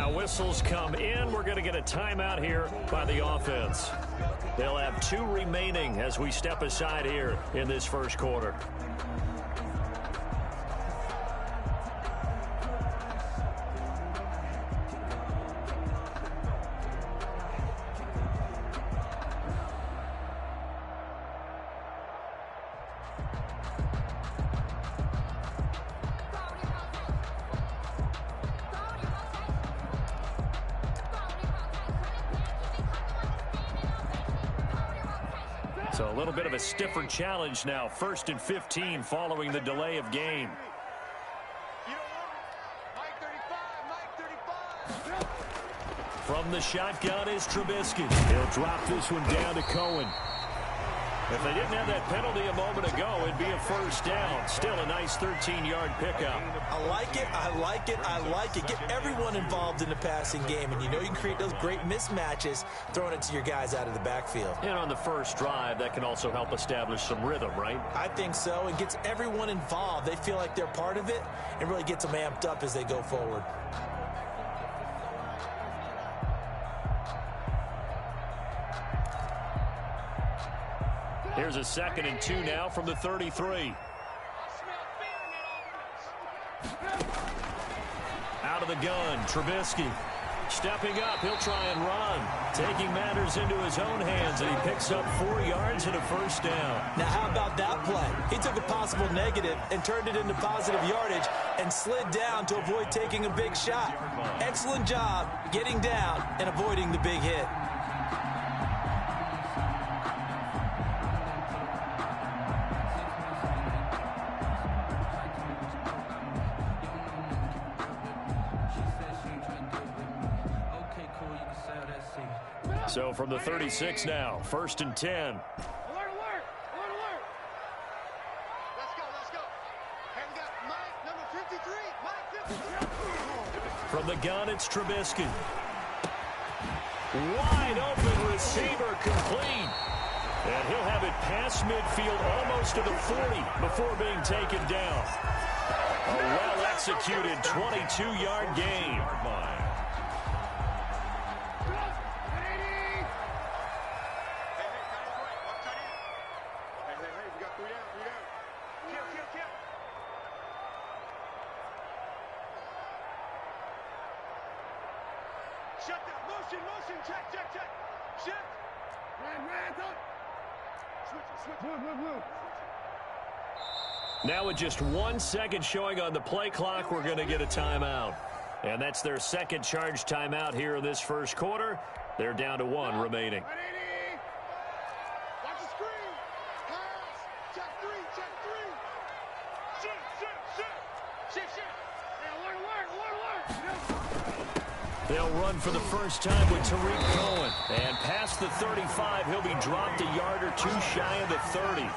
Now whistles come in. We're going to get a timeout here by the offense. They'll have 2 remaining as we step aside here in this first quarter. So a little bit of a stiffer challenge now. 1st and 15 following the delay of game. From the shotgun is Trubisky. He'll drop this one down to Cohen. If they didn't have that penalty a moment ago, it'd be a first down. Still a nice 13-yard pickup. I like it, I like it, I like it. Get everyone involved in the passing game, and you know you can create those great mismatches throwing it to your guys out of the backfield. And on the first drive, that can also help establish some rhythm, right? I think so. It gets everyone involved. They feel like they're part of it and really gets them amped up as they go forward. Here's a 2nd and 2 now from the 33. Out of the gun, Trubisky. Stepping up, he'll try and run. Taking matters into his own hands, and he picks up 4 yards and a first down. Now, how about that play? He took a possible negative and turned it into positive yardage and slid down to avoid taking a big shot. Excellent job getting down and avoiding the big hit. So from the 36 now, 1st and 10. Alert, alert, alert, alert. Let's go. Hey, we got Mike, number 53. Mike 53. From the gun, it's Trubisky. Wide open receiver complete. And he'll have it past midfield almost to the 40 before being taken down. A well-executed 22-yard gain. Shut down. Motion. Check. Shift. Ran. Switch. Now with just 1 second showing on the play clock, we're going to get a timeout. And that's their second charge timeout here in this first quarter. They're down to 1 remaining. Watch the screen. Pass. Check three. Shift. Hey, alert. They'll run for the first time with Tariq Cohen. And past the 35, he'll be dropped a yard or 2 shy of the 30.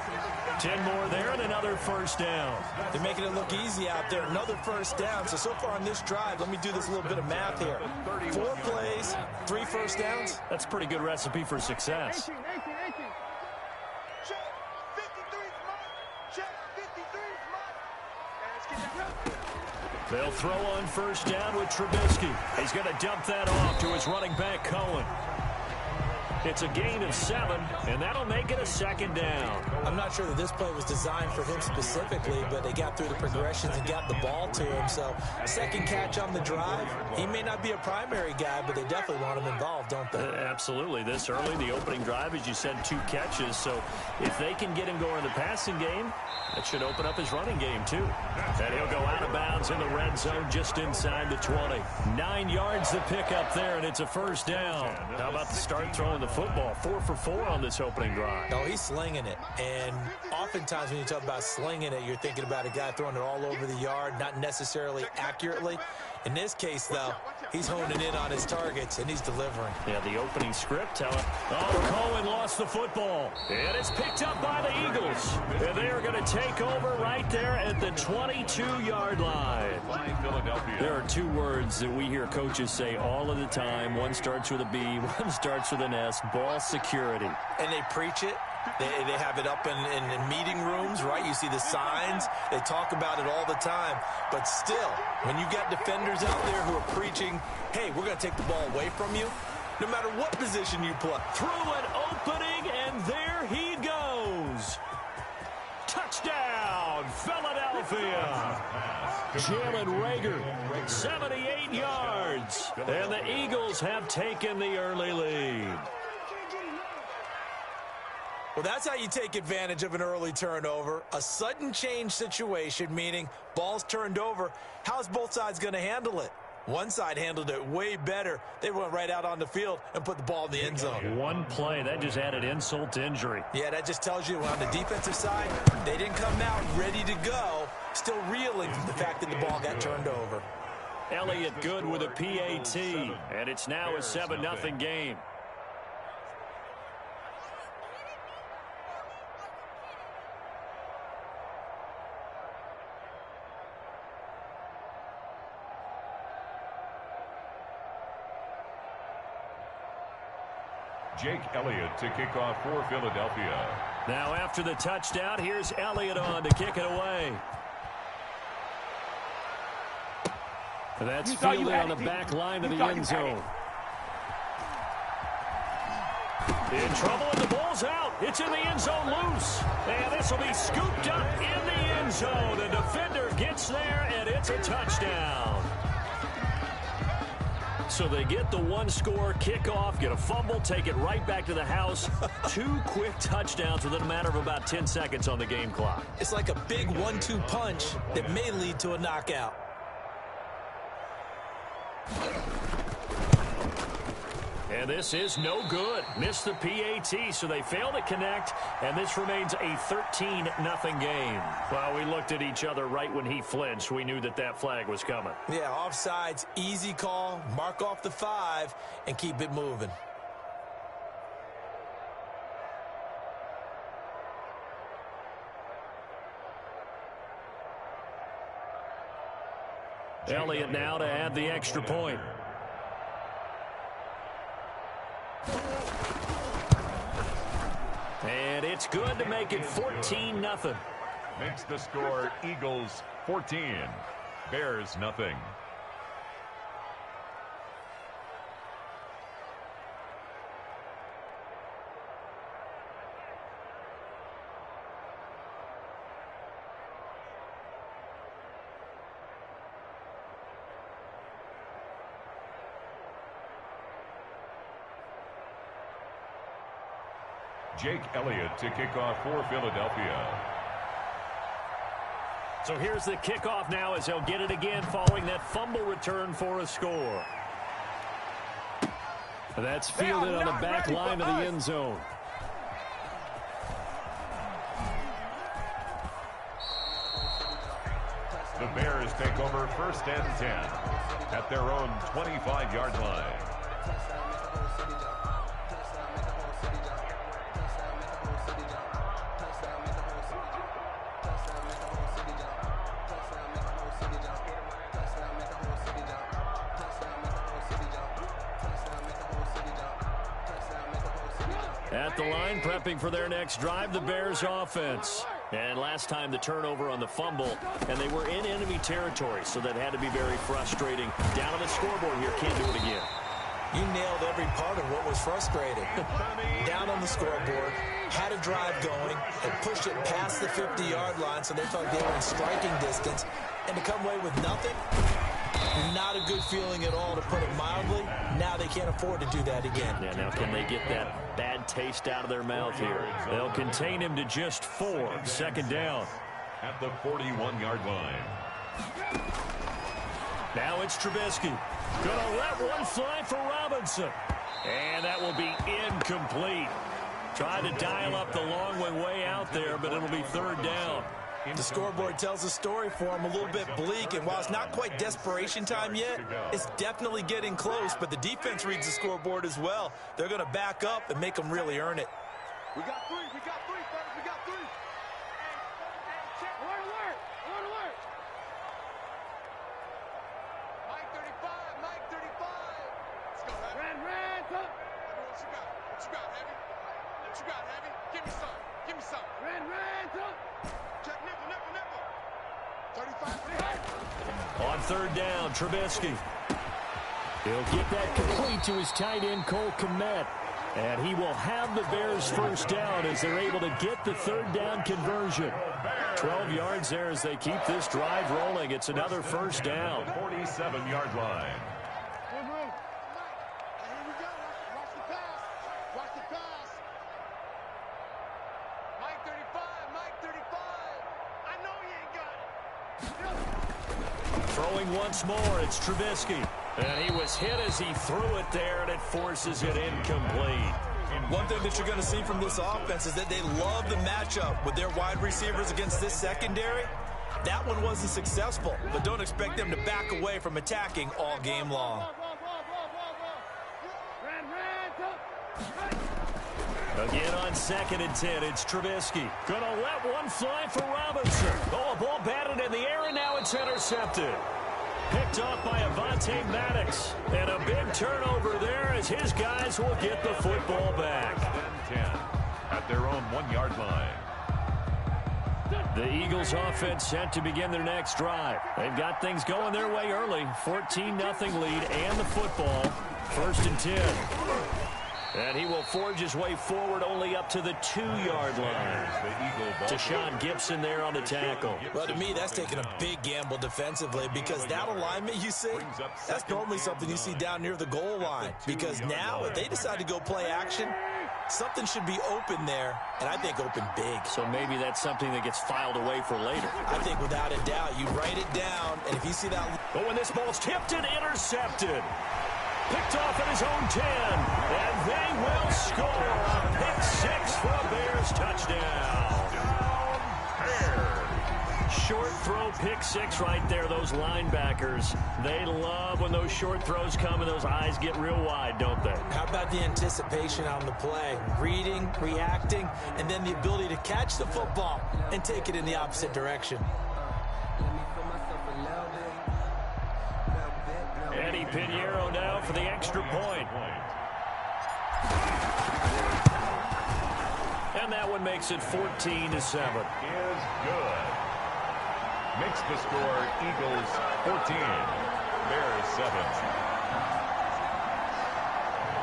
10 more there and another first down. They're making it look easy out there. Another first down. So far on this drive, let me do this little bit of math here. 4 plays, 3 first downs. That's a pretty good recipe for success. 18. Check. 53's Mike. Check. 53's Mike. Let's get that. They'll throw on first down with Trubisky. He's going to dump that off to his running back, Cohen. It's a gain of 7, and that'll make it a 2nd down. I'm not sure that this play was designed for him specifically, but they got through the progressions and got the ball to him. So, second catch on the drive. He may not be a primary guy, but they definitely want him involved, don't they? Absolutely. This early, the opening drive, as you said, 2 catches. So, if they can get him going in the passing game, that should open up his running game, too. And he'll go out of bounds in the red zone just inside the 20. 9 yards to pick up there, and it's a first down. How about the start throwing the football? 4 for 4 on this opening drive. No, he's slinging it. And oftentimes when you talk about slinging it, you're thinking about a guy throwing it all over the yard, not necessarily accurately. In this case, though, he's honing in on his targets, and he's delivering. Yeah, the opening script telling. Cohen lost the football. And it's picked up by the Eagles. And they are going to take over right there at the 22-yard line. There are 2 words that we hear coaches say all of the time. One starts with a B, one starts with an S. Ball security. And they preach it. They have it up in meeting rooms, right? You see the signs. They talk about it all the time. But still, when you got defenders out there who are preaching hey, we're going to take the ball away from you, no matter what position you play. Through an opening, and there he goes. Touchdown, Philadelphia. Jalen Reagor, 78 yards. And the Eagles have taken the early lead. Well, that's how you take advantage of an early turnover. A sudden change situation, meaning ball's turned over. How's both sides going to handle it? One side handled it way better. They went right out on the field and put the ball in the end zone. One play, that just added insult to injury. Yeah, that just tells you on the defensive side, they didn't come out ready to go, still reeling from the fact that the ball got turned over. Elliott good with a PAT, and it's now a 7-0 game. Jake Elliott to kick off for Philadelphia. Now after the touchdown, here's Elliott on to kick it away. That's fielded on the back line of the end zone. In trouble, and the ball's out. It's in the end zone loose. And this will be scooped up in the end zone. The defender gets there, and it's a touchdown. So they get the one-score kickoff, get a fumble, take it right back to the house. 2 quick touchdowns within a matter of about 10 seconds on the game clock. It's like a big 1-2 punch that may lead to a knockout. And this is no good. Missed the PAT, so they fail to connect, and this remains a 13-0 game. Well, we looked at each other right when he flinched. We knew that that flag was coming. Yeah, offsides, easy call, mark off the 5, and keep it moving. Elliott now to add the extra point. And it's good to make it 14-0. Makes the score Eagles 14, Bears nothing. Jake Elliott to kick off for Philadelphia. So here's the kickoff now as he'll get it again following that fumble return for a score. That's fielded on the back line of the end zone. The Bears take over 1st and 10 at their own 25-yard line. At the line, prepping for their next drive, the Bears offense. And last time the turnover on the fumble, and they were in enemy territory, so that had to be very frustrating. Down on the scoreboard here, can't do it again. You nailed every part of what was frustrating. Down on the scoreboard, had a drive going, and pushed it past the 50-yard line, so they felt they were in striking distance, and to come away with nothing, not a good feeling at all, to put it mildly. Now they can't afford to do that again. Yeah, now can they get that bad taste out of their mouth here? They'll contain him to just 4. 2nd down. At the 41-yard line. Now it's Trubisky. Gonna let one fly for Robinson. And that will be incomplete. Trying to dial up the long way out there, but it'll be 3rd down. The scoreboard tells a story for him, a little bit bleak, and while it's not quite desperation time yet, it's definitely getting close, but the defense reads the scoreboard as well. They're going to back up and make them really earn it. We got 3, fellas, we got 3. Alert, alert, alert, alert. Mike 35, Mike 35. Let's go, Heavy. Red, up. What you got? What you got, Heavy? What you got, Heavy? Give me some. Give me some. Red, up. Check nickel, nickel, nickel. 35. On 3rd down, Trubisky. He'll get that complete to his tight end, Cole Kmet. And he will have the Bears first down as they're able to get the third down conversion. 12 yards there as they keep this drive rolling. It's another first down. 47-yard line. Throwing once more, it's Trubisky. And he was hit as he threw it there, and it forces it incomplete. One thing that you're going to see from this offense is that they love the matchup with their wide receivers against this secondary. That one wasn't successful, but don't expect them to back away from attacking all game long. Again on 2nd and 10, it's Trubisky. Gonna let one fly for Robinson. Oh, a ball batted in the air, and now it's intercepted. Picked off by Avonte Maddox. And a big turnover there as his guys will get the football back. 10 at their own 1-yard line. The Eagles offense set to begin their next drive. They've got things going their way early. 14-0 lead and the football. 1st and 10. And he will forge his way forward only up to the 2-yard line. Deshaun Gibson there on the tackle. Well, to me, that's taking a big gamble defensively because that alignment you see, that's normally something you see down near the goal line. Because now, if they decide to go play action, something should be open there, and I think open big. So maybe that's something that gets filed away for later. I think without a doubt, you write it down, and if you see that... But when this ball's tipped and intercepted. Picked off at his own 10, and they will score a pick 6 for a Bears touchdown. Short throw, pick 6 right there. Those linebackers, they love when those short throws come and those eyes get real wide, don't they? How about the anticipation on the play? Reading, reacting, and then the ability to catch the football and take it in the opposite direction. Eddie Pinheiro now for the extra point. And that one makes it 14-7. Is good. Makes the score Eagles 14, Bears 7.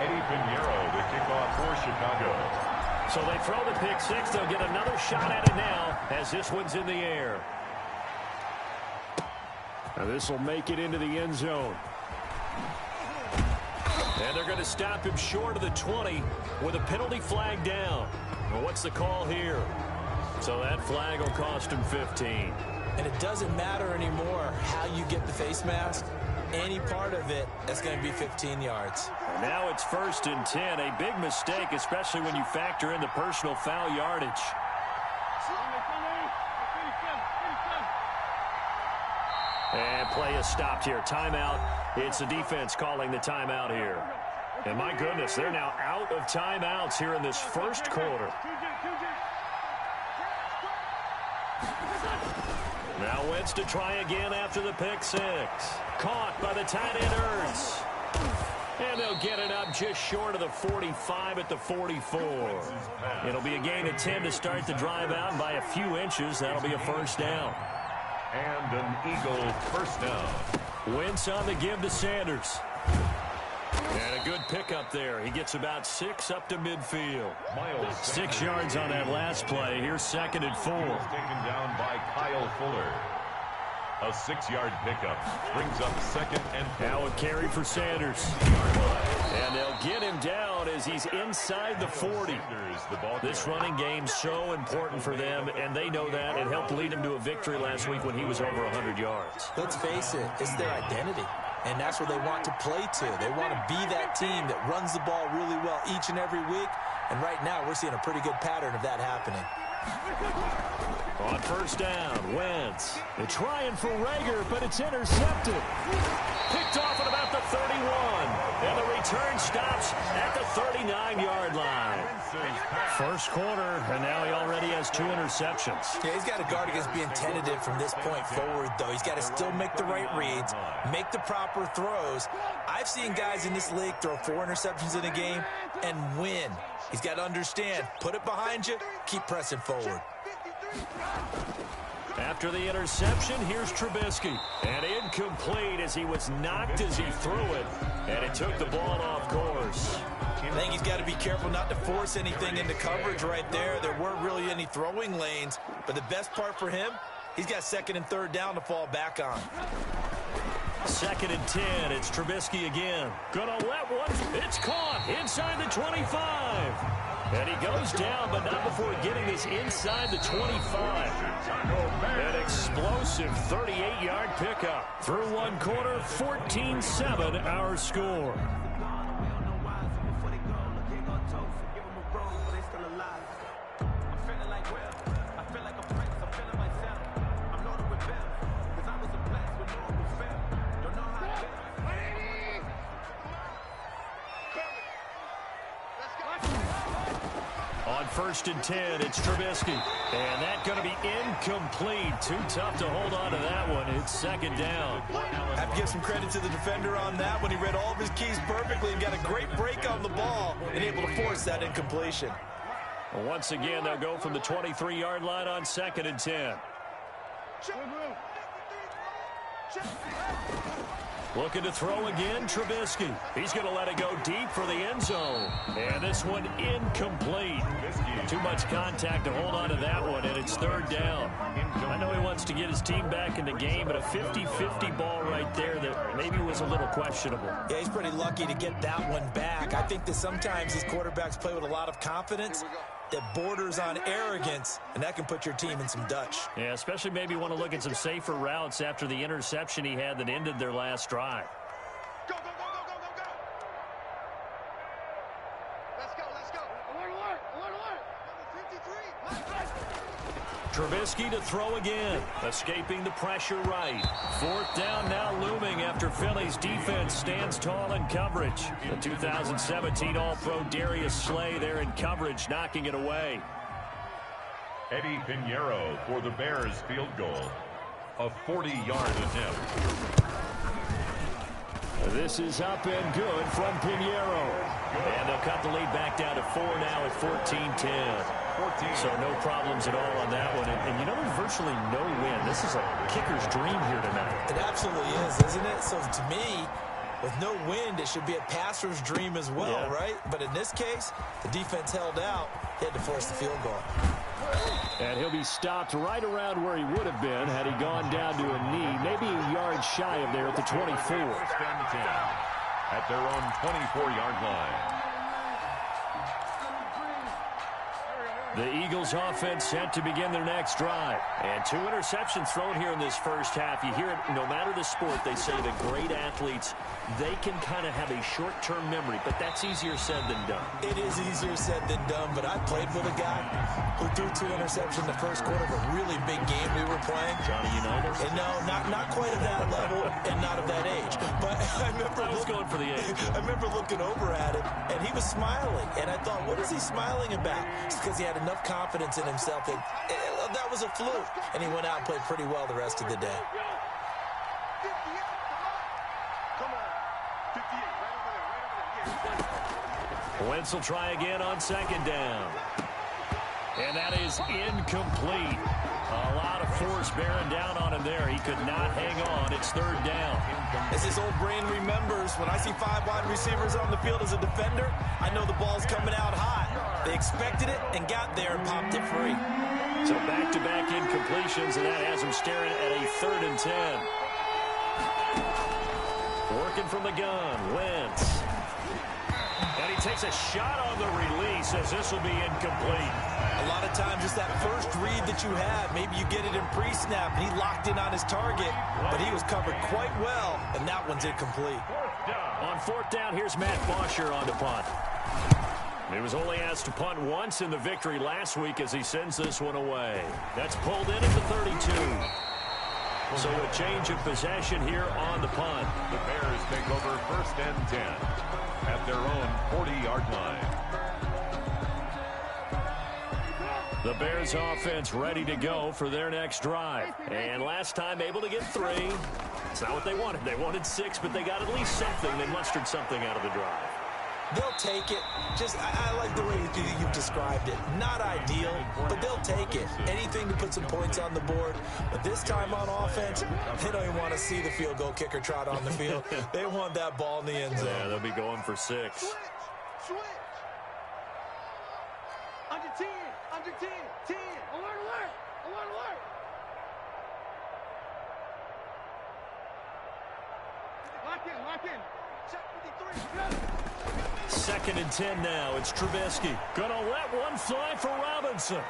Eddie Pinheiro, the kickoff for Chicago. So they throw the pick 6. They'll get another shot at it now as this one's in the air. Now this will make it into the end zone. And they're going to stop him short of the 20 with a penalty flag down. Well, what's the call here? So that flag will cost him 15. And it doesn't matter anymore how you get the face mask. Any part of it, that's going to be 15 yards. And now it's 1st and 10. A big mistake, especially when you factor in the personal foul yardage. And play is stopped here. Timeout. It's the defense calling the timeout here. And my goodness, they're now out of timeouts here in this first quarter. Now Wentz to try again after the pick 6. Caught by the tight end Ertz. And they'll get it up just short of the 45 at the 44. It'll be a gain of 10 to start the drive out, and by a few inches, that'll be a first down. And an Eagle first down. Wentz on the give to Sanders. And a good pickup there. He gets about 6 up to midfield. 6 yards on that last play. Here's 2nd and 4. Taken down by Kyle Fuller. A 6-yard pickup brings up 2nd and 4. Now a carry for Sanders. And they'll get him down as he's inside the 40. This running game's so important for them, and they know that. It helped lead him to a victory last week when he was over 100 yards. Let's face it, it's their identity. And that's where they want to play to. They want to be that team that runs the ball really well each and every week. And right now, we're seeing a pretty good pattern of that happening. On first down, Wentz. They're trying for Rager, but it's intercepted. Picked off at about the 31. And the return stops at the 39-yard line. First quarter, and now he already has 2 interceptions. Yeah, he's got to guard against being tentative from this point forward, though. He's got to still make the right reads, make the proper throws. I've seen guys in this league throw 4 interceptions in a game and win. He's got to understand, put it behind you, keep pressing forward. After the interception, here's Trubisky. And incomplete as he was knocked as he threw it. And it took the ball off course. I think he's got to be careful not to force anything into coverage right there. There weren't really any throwing lanes. But the best part for him, he's got second and third down to fall back on. 2nd and 10. It's Trubisky again. Gonna let one. It's caught inside the 25. And he goes down, but not before getting this inside the 25. An explosive 38-yard pickup. Through one quarter, 14-7 our score. On 1st and 10, it's Trubisky. And that's going to be incomplete. Too tough to hold on to that one. It's 2nd down. I have to give some credit to the defender on that one. He read all of his keys perfectly and got a great break on the ball and able to force that incompletion. Well, once again, they'll go from the 23-yard line on 2nd and 10. Looking to throw again, Trubisky. He's going to let it go deep for the end zone. And this one incomplete. Too much contact to hold on to that one, and it's 3rd down. I know he wants to get his team back in the game, but a 50-50 ball right there that maybe was a little questionable. Yeah, he's pretty lucky to get that one back. I think that sometimes these quarterbacks play with a lot of confidence that borders on arrogance, and that can put your team in some Dutch. Yeah, especially maybe want to look at some safer routes after the interception he had that ended their last drive. Go, go, go, go, go, go, go. Let's go, let's go. Alert, alert, alert, alert. Number 53. Trubisky to throw again, escaping the pressure right. 4th down now looming after Philly's defense stands tall in coverage. The 2017 All-Pro Darius Slay there in coverage, knocking it away. Eddie Pinheiro for the Bears field goal. A 40-yard attempt. This is up and good from Pinheiro. And they'll cut the lead back down to 4 now at 14-10. So no problems at all on that one. And you know, there's virtually no win. This is a kicker's dream here tonight. It absolutely is, isn't it? So to me, with no wind, it should be a passer's dream as well, right? But in this case, the defense held out. He had to force the field goal. And he'll be stopped right around where he would have been had he gone down to a knee, maybe a yard shy of there at the 24. At their own 24-yard line. The Eagles offense set to begin their next drive. And 2 interceptions thrown here in this first half. You hear it, no matter the sport, they say that great athletes, they can kind of have a short-term memory, but that's easier said than done. It is easier said than done, but I played with a guy who threw 2 interceptions in the first quarter of a really big game we were playing. Johnny Unitas? And no, not quite at that level and not of that age. But I remember going for the age. I remember looking over at him, and he was smiling. And I thought, what is he smiling about? It's because he had enough confidence in himself that that was a fluke. And he went out and played pretty well the rest of the day. Wentz will try again on 2nd down. And that is incomplete. A lot of force bearing down on him there. He could not hang on. It's 3rd down. As his old brain remembers, when I see 5 wide receivers on the field as a defender, I know the ball's coming out hot. They expected it and got there and popped it free. So back-to-back incompletions, and that has him staring at a 3rd and 10. Working from the gun, Wentz. And he takes a shot on the release as this will be incomplete. A lot of times it's that first read that you have. Maybe you get it in pre-snap, and he locked in on his target, but he was covered quite well, and that one's incomplete. On 4th down, here's Matt Bosher on the punt. He was only asked to punt once in the victory last week as he sends this one away. That's pulled in at the 32. So a change of possession here on the punt. The Bears take over 1st and 10 at their own 40-yard line. The Bears offense ready to go for their next drive. And last time able to get 3. It's not what they wanted. They wanted 6, but they got at least something. They mustered something out of the drive. They'll take it. I like the way you've described it. Not ideal, but they'll take it. Anything to put some points on the board. But this time on offense, they don't even want to see the field goal kicker trot on the field. They want that ball in the end zone. Yeah, they'll be going for 6. Switch. Under 10. Under 10. 10. Alert, alert. Alert, alert. Lock in. Check 53. 2nd and 10 now. It's Trubisky. Gonna let one fly for Robinson.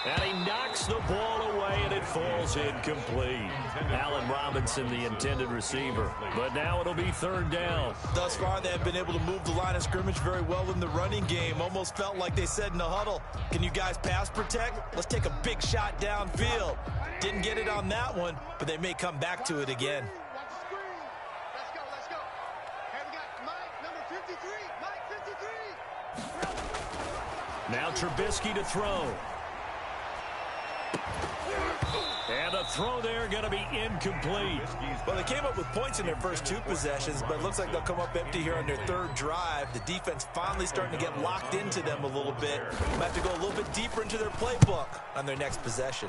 And he knocks the ball away, and it falls incomplete. Allen Robinson, the intended receiver. But now it'll be 3rd down. Thus far, they have been able to move the line of scrimmage very well in the running game. Almost felt like they said in the huddle, can you guys pass protect? Let's take a big shot downfield. Didn't get it on that one, but they may come back to it again. Watch the screen. Let's go. Hey, we got Mike, number 53. Mike 53. Now Trubisky to throw. And the throw there going to be incomplete. Well, they came up with points in their first 2 possessions, but it looks like they'll come up empty here on their 3rd drive. The defense finally starting to get locked into them a little bit. Might have to go a little bit deeper into their playbook on their next possession.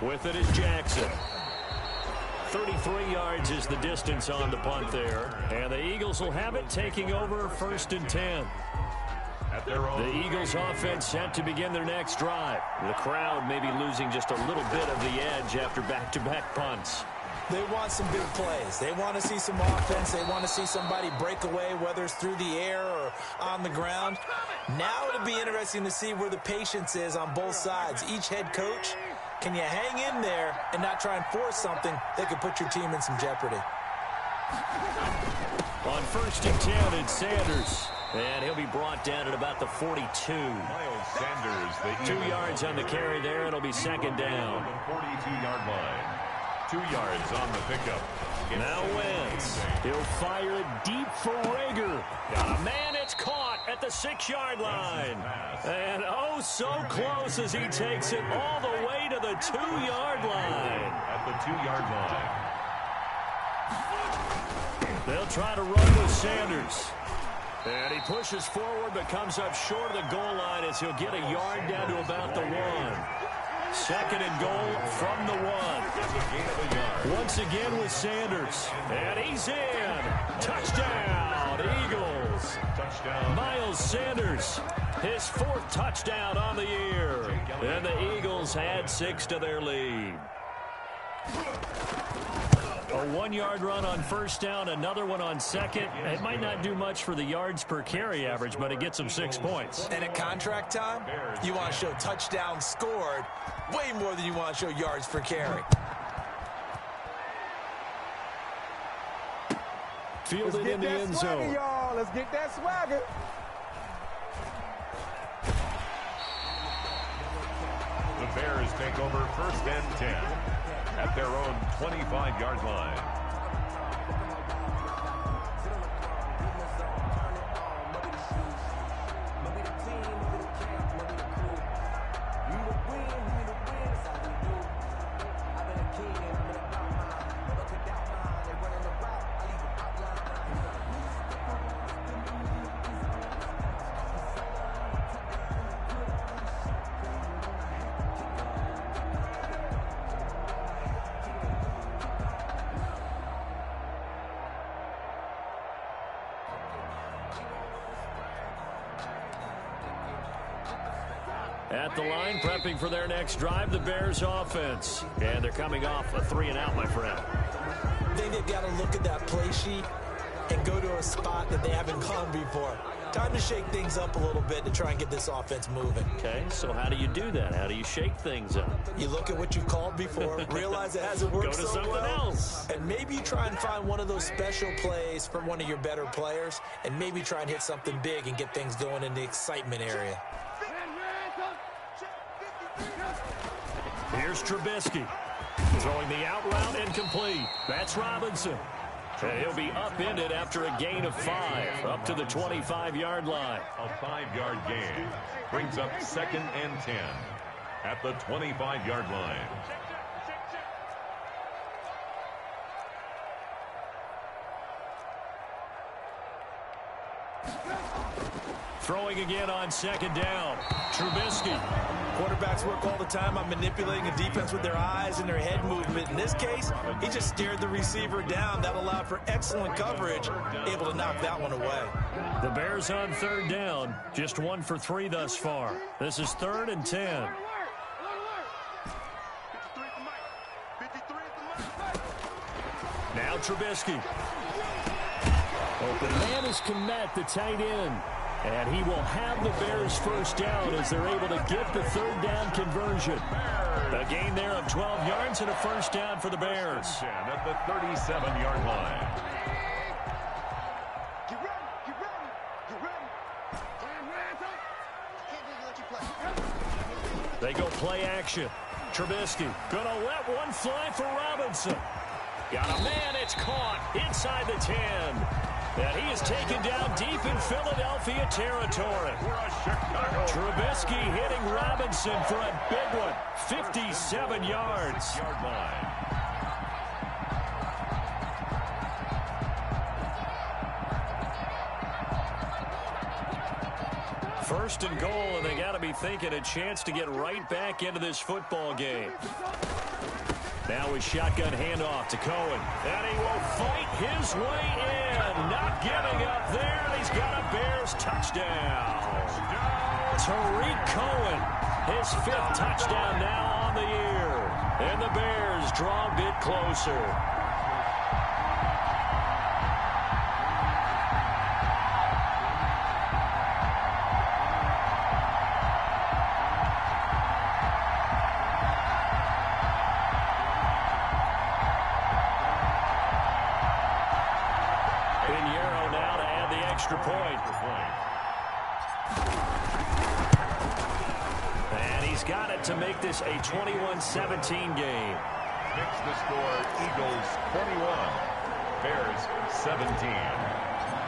With it is Jackson. 33 yards is the distance on the punt there. And the Eagles will have it, taking over 1st and 10. The Eagles offense set to begin their next drive. The crowd may be losing just a little bit of the edge after back-to-back punts. They want some big plays. They want to see some offense. They want to see somebody break away, whether it's through the air or on the ground. Now it'll be interesting to see where the patience is on both sides. Each head coach, can you hang in there and not try and force something that could put your team in some jeopardy? On 1st and 10, it's Sanders. And he'll be brought down at about the 42. Miles Sanders, 2 yards on the carry there, and it'll be 2nd down. 42-yard line. 2 yards on the pickup. Now Wentz. He'll fire it deep for Rager. Got a man, it's caught at the 6-yard line. And oh, so close as he takes it all the way to the 2-yard line. At the 2-yard line. They'll try to run with Sanders. And he pushes forward but comes up short of the goal line as he'll get a yard down to about the 1. 2nd and goal from the 1. Once again with Sanders. And he's in. Touchdown, Eagles. Touchdown. Miles Sanders, his 4th touchdown on the year. And the Eagles add 6 to their lead. A 1-yard run on 1st down, another one on 2nd. It might not do much for the yards per carry average, but it gets them 6 points. And at contract time, you want to show touchdowns scored way more than you want to show yards per carry. Fielded in the end zone. Y'all. Let's get that swagger. The Bears take over 1st and 10 at their own 25-yard line. At the line, prepping for their next drive, the Bears offense. And they're coming off a 3-and-out, my friend. I think they've got to look at that play sheet and go to a spot that they haven't gone before. Time to shake things up a little bit to try and get this offense moving. Okay, so how do you do that? How do you shake things up? You look at what you've called before, realize it hasn't worked Go to so something well, else. and maybe you try and find one of those special plays from one of your better players, and maybe try and hit something big and get things going in the excitement area. Here's Trubisky. Throwing the out route incomplete. That's Robinson. And he'll be upended after a gain of 5, up to the 25-yard line. A 5-yard gain brings up 2nd and 10 at the 25-yard line. Throwing again on second down. Trubisky. Quarterbacks work all the time on manipulating a defense with their eyes and their head movement. In this case, he just stared the receiver down. That allowed for excellent coverage, able to knock that one away. The Bears on third down, just 1 for 3 thus far. This is 3rd and 10. Now Trubisky. Open man is Kmet, the tight end. And he will have the Bears first down as they're able to get the third down conversion. A gain there of 12 yards and a first down for the Bears. At the 37-yard line. They go play action. Trubisky gonna let one fly for Robinson. Got a man, it's caught inside the 10. And he is taken down deep in Philadelphia territory. Trubisky hitting Robinson for a big one. 57 yards. First and goal, and they got to be thinking a chance to get right back into this football game. Now a shotgun handoff to Cohen. And he will fight his way in. Not giving up there. And he's got a Bears touchdown. Tariq Cohen, his 5th touchdown now on the year. And the Bears draw a bit closer. Point. And he's got it to make this a 21-17 game. Makes the score Eagles 21, Bears 17.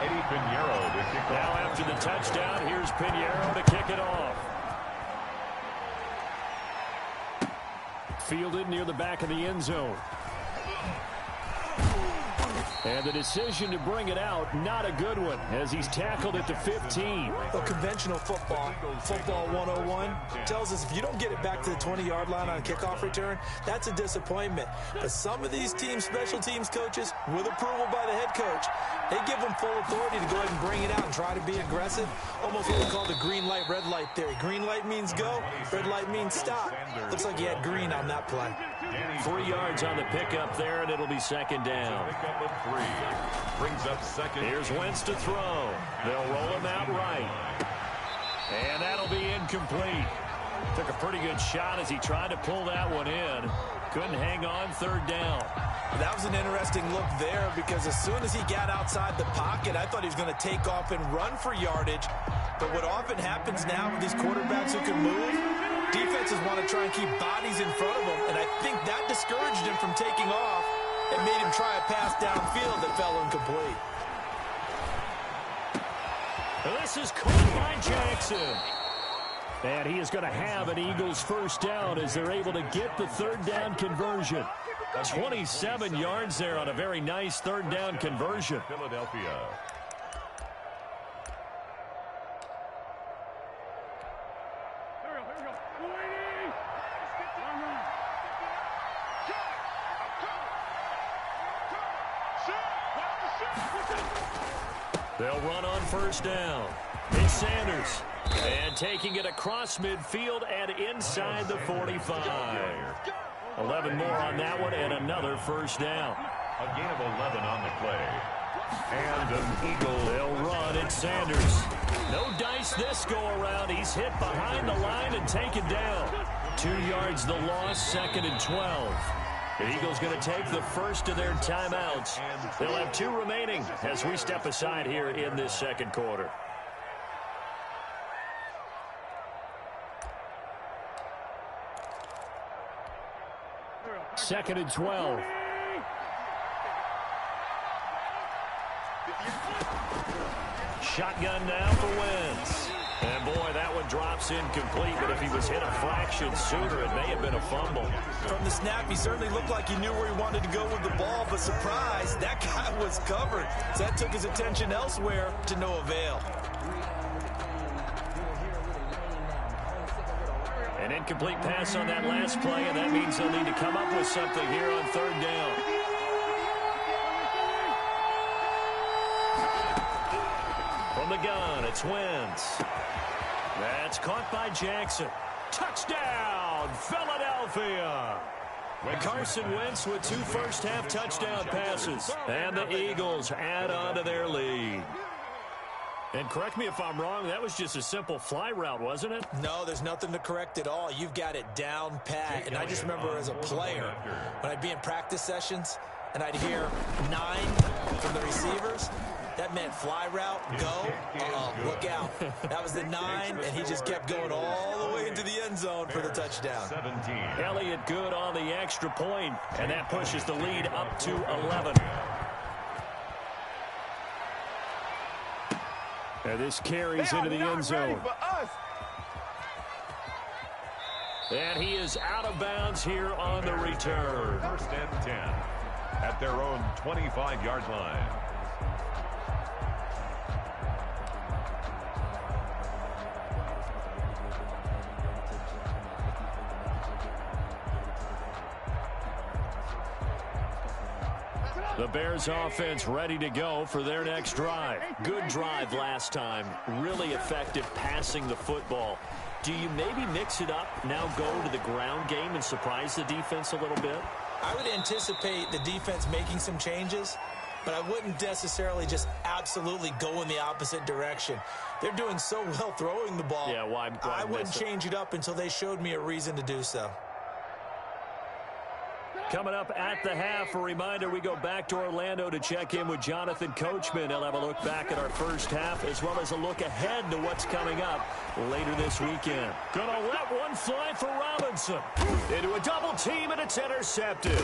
Eddie Pinheiro to kick off. Now after the touchdown, here's Pinheiro to kick it off. Fielded near the back of the end zone. And the decision to bring it out, not a good one, as he's tackled at the 15. Well, conventional football 101, tells us if you don't get it back to the 20-yard line on a kickoff return, that's a disappointment. But some of these teams, special teams coaches, with approval by the head coach, they give them full authority to go ahead and bring it out and try to be aggressive. Almost what we call the green light, red light theory. Green light means go, red light means stop. Looks like he had green on that play. 3 yards on the pickup there, and it'll be second down. Pickup of 3. Brings up second. Here's Wentz to throw. They'll roll him out right. And that'll be incomplete. Took a pretty good shot as he tried to pull that one in. Couldn't hang on, third down. That was an interesting look there because as soon as he got outside the pocket, I thought he was going to take off and run for yardage. But what often happens now with these quarterbacks who can move, defenses want to try and keep bodies in front of them. And I think that discouraged him from taking off and made him try a pass downfield that fell incomplete. This is caught by Jackson. And he is going to have an Eagles first down as they're able to get the third down conversion. 27 yards there on a very nice third down conversion. Philadelphia. They'll run on first down. It's Sanders. And taking it across midfield and inside the 45. 11 more on that one and another first down. A gain of 11 on the play. And an Eagle. They'll run. It's Sanders. No dice this go around. He's hit behind the line and taken down. 2 yards the loss, 2nd and 12. The Eagles going to take the first of their timeouts. They'll have 2 remaining as we step aside here in this second quarter. Second and 12. Shotgun now for Wentz. And, boy, that one drops incomplete, but if he was hit a fraction sooner, it may have been a fumble. From the snap, he certainly looked like he knew where he wanted to go with the ball, but surprise, that guy was covered. So that took his attention elsewhere to no avail. An incomplete pass on that last play, and that means they'll need to come up with something here on third down. From the gun, it's Wentz. That's caught by Jackson. Touchdown, Philadelphia! Carson Wentz with 2 first-half touchdown passes. And the Eagles add on to their lead. And correct me if I'm wrong, that was just a simple fly route, wasn't it? No, there's nothing to correct at all. You've got it down pat. And I just remember as a player, when I'd be in practice sessions and I'd hear 9 from the receivers, that meant fly route, go, look out. That was the 9, and he just kept going all the way into the end zone for the touchdown. 17. Elliott good on the extra point, and that pushes the lead up to 11. And this carries into the end zone. And he is out of bounds here on the return. First and 10 at their own 25-yard line. The Bears offense ready to go for their next drive. Good drive last time. Really effective passing the football. Do you maybe mix it up, now go to the ground game and surprise the defense a little bit? I would anticipate the defense making some changes, but I wouldn't necessarily just absolutely go in the opposite direction. They're doing so well throwing the ball. Yeah, why I wouldn't change it up until they showed me a reason to do so. Coming up at the half, a reminder, we go back to Orlando to check in with Jonathan Coachman. He'll have a look back at our first half as well as a look ahead to what's coming up later this weekend. Gonna let one fly for Robinson. Into a double team, and it's intercepted.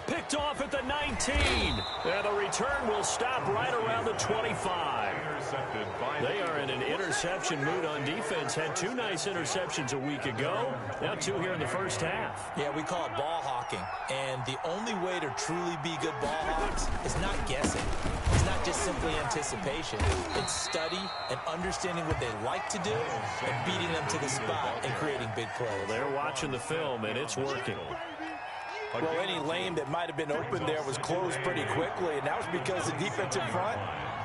Picked off at the 19. And the return will stop right around the 25. They are in an interception mood on defense. Had 2 nice interceptions a week ago. Now 2 here in the first half. Yeah, we call it ball hawking. And the only way to truly be good ball hawks is not guessing. It's not just simply anticipation. It's study and understanding what they like to do and beating them to the spot and creating big plays. They're watching the film, and it's working. Well, any lane that might have been open there was closed pretty quickly, and that was because the defensive front,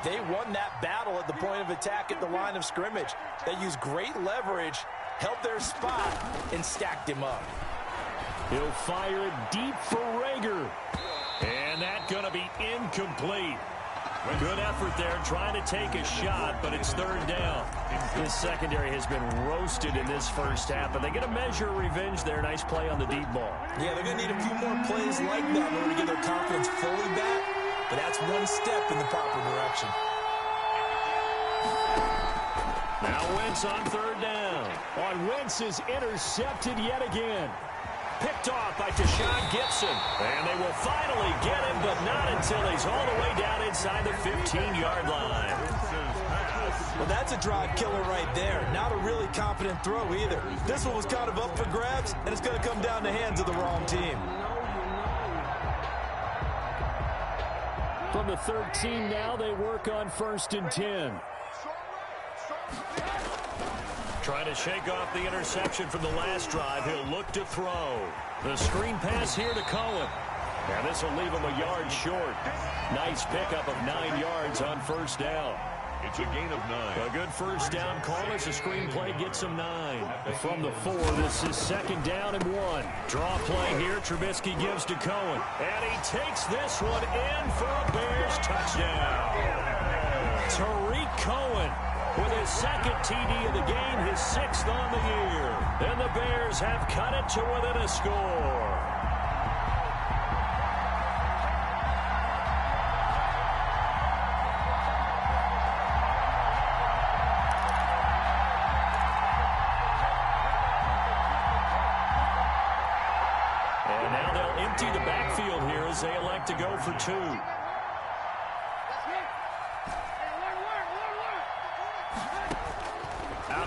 they won that battle at the point of attack at the line of scrimmage. They used great leverage, held their spot, and stacked him up. He'll fire it deep for Rager. And that's going to be incomplete. Good effort there trying to take a shot, but it's third down. This secondary has been roasted in this first half, but they get a measure of revenge there. Nice play on the deep ball. Yeah, they're going to need a few more plays like that in order to get their confidence fully back, but that's one step in the proper direction. Now Wentz on third down. Wentz is intercepted yet again. Picked off by Deshaun Gibson. And they will finally get him, but not until he's all the way down inside the 15-yard line. Well, that's a drive killer right there. Not a really confident throw either. This one was kind of up for grabs, and it's going to come down the hands of the wrong team. From the 13 now, they work on 1st and 10. Trying to shake off the interception from the last drive. He'll look to throw. The screen pass here to Cohen. And this will leave him a yard short. Nice pickup of 9 yards on first down. It's a gain of 9. A good first down call as the screen play gets him 9. From the 4, this is 2nd down and 1. Draw play here. Trubisky gives to Cohen. And he takes this one in for a Bears touchdown. Tariq Cohen with his 2nd TD of the game, his 6th on the year. And the Bears have cut it to within a score. And now they'll empty the backfield here as they elect to go for 2.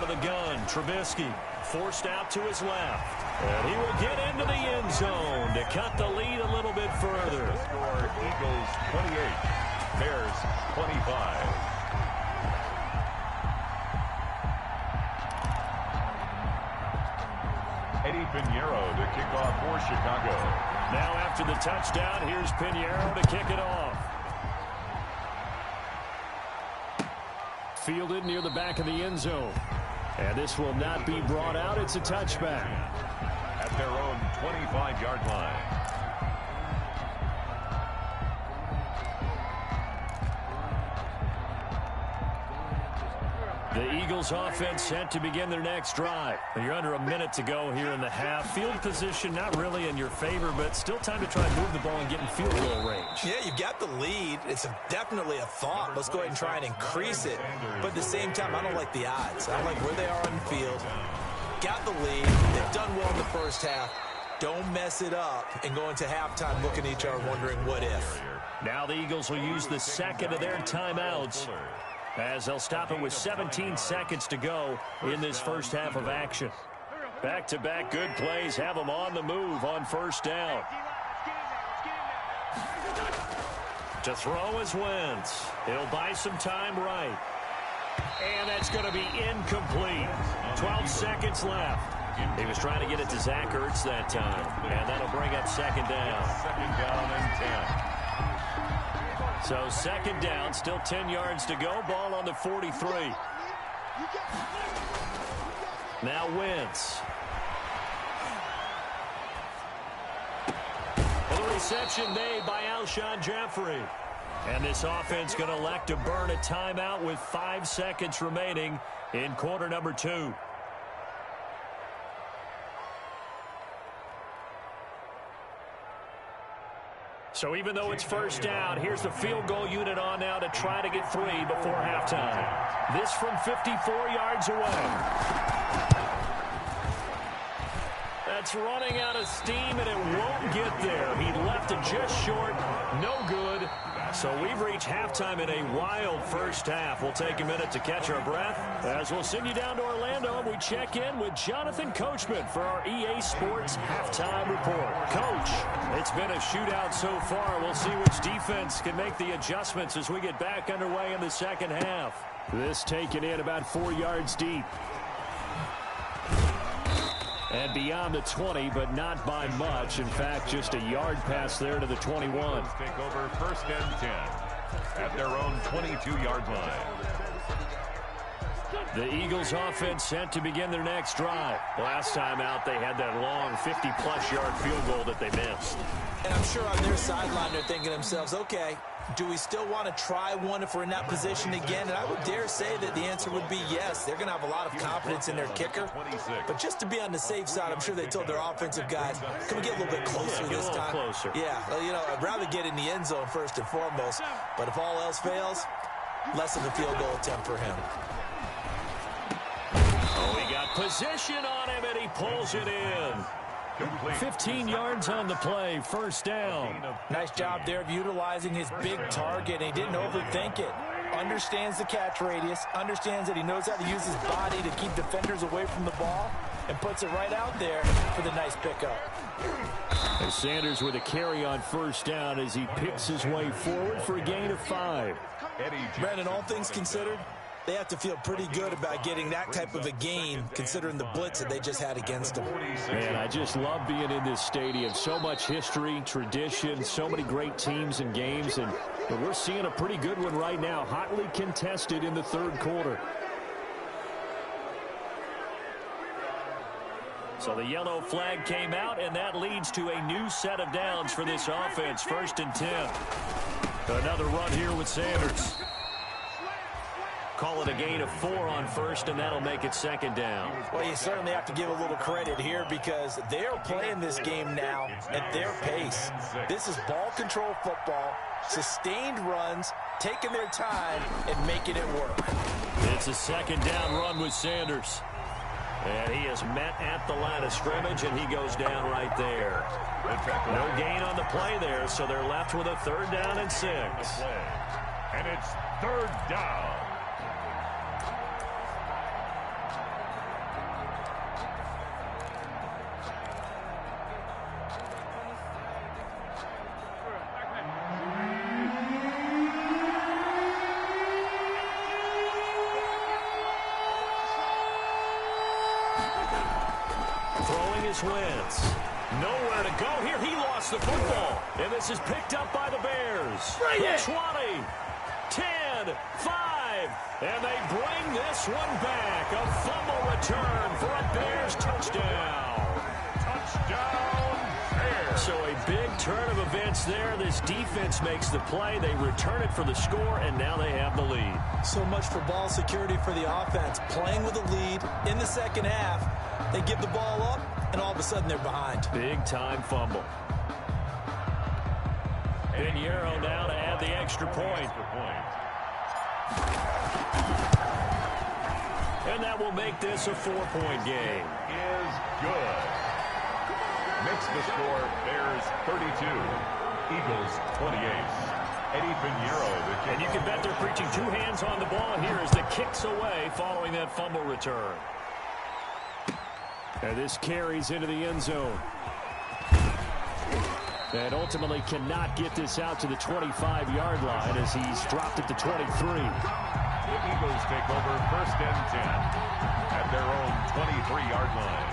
out of the gun. Trubisky forced out to his left. And he will get into the end zone to cut the lead a little bit further. Score Eagles 28, Bears 25. Eddie Pinheiro to kick off for Chicago. Now after the touchdown, here's Pinheiro to kick it off. Fielded near the back of the end zone. And this will not be brought out. It's a touchback. At their own 25-yard line. The Eagles offense set to begin their next drive. You're under a minute to go here in the half. Field position not really in your favor, but still time to try and move the ball and get in field goal range. Yeah, you've got the lead. It's definitely a thought. Let's go ahead and try and increase it. But at the same time, I don't like the odds. I don't like where they are on the field. Got the lead. They've done well in the first half. Don't mess it up and go into halftime looking at each other wondering what if. Now the Eagles will use the second of their timeouts, as they'll stop it with 17 seconds to go in this first half of action. Back-to-back good plays have them on the move on first down. To throw is Wentz. He'll buy some time right. And that's going to be incomplete. 12 seconds left. He was trying to get it to Zach Ertz that time. And that'll bring up second down. Second down and 10. So second down, still 10 yards to go. Ball on the 43. Now Wentz. And the reception made by Alshon Jeffrey. And this offense going to elect to burn a timeout with 5 seconds remaining in quarter number 2. So even though it's first down, here's the field goal unit on now to try to get 3 before halftime. This from 54 yards away. That's running out of steam, and it won't get there. He left it just short. No good. So we've reached halftime in a wild first half. We'll take a minute to catch our breath as we'll send you down to Orlando and we check in with Jonathan Coachman for our EA Sports Halftime Report. Coach, it's been a shootout so far. We'll see which defense can make the adjustments as we get back underway in the second half. This taken in about 4 yards deep. And beyond the 20, but not by much. In fact, just a yard pass there to the 21. Take over first and 10 at their own 22-yard line. The Eagles offense set to begin their next drive. Last time out, they had that long 50-plus yard field goal that they missed. And I'm sure on their sideline they're thinking to themselves, okay, do we still want to try one if we're in that position again? And I would dare say that the answer would be yes. They're going to have a lot of confidence in their kicker. But just to be on the safe side, I'm sure they told their offensive guys, can we get a little bit closer this time? Closer. Yeah, well, you know, I'd rather get in the end zone first and foremost. But if all else fails, less of a field goal attempt for him. Oh, he got position on him, and he pulls it in. 15 yards on the play, first down. Nice job there of utilizing his big target. He didn't overthink it. Understands the catch radius, understands that he knows how to use his body to keep defenders away from the ball, and puts it right out there for the nice pickup. And Sanders with a carry on first down as he picks his way forward for a gain of 5. Brandon, all things considered, they have to feel pretty good about getting that type of a gain, considering the blitz that they just had against them. Man, I just love being in this stadium. So much history, tradition, so many great teams and games, and we're seeing a pretty good one right now, hotly contested in the third quarter. So the yellow flag came out, and that leads to a new set of downs for this offense. First and 10. Another run here with Sanders. Call it a gain of 4 on first, and that'll make it second down. Well, you certainly have to give a little credit here because they're playing this game now at their pace. This is ball control football, sustained runs, taking their time, and making it work. It's a second down run with Sanders. And he is met at the line of scrimmage, and he goes down right there. No gain on the play there, so they're left with a third down and 6. And it's third down. Throwing is Wentz. Nowhere to go here. He lost the football. And this is picked up by the Bears. The 20, 10, 5. And they bring this one back. A fumble return for a Bears touchdown. Touchdown, Bears. So a big turn of events there. This defense makes the play. They return it for the score, and now they have the lead. So much for ball security for the offense. Playing with a lead in the second half. They give the ball up, and all of a sudden they're behind. Big-time fumble. Pinheiro now to add the extra point. And that will make this a 4-point game. Is good. Makes the score Bears 32, Eagles 28. Eddie Pinheiro. And you can bet they're preaching two hands on the ball here as the kick's away following that fumble return. And this carries into the end zone. And ultimately cannot get this out to the 25-yard line as he's dropped at the 23. The Eagles take over 1st and 10 at their own 23-yard line.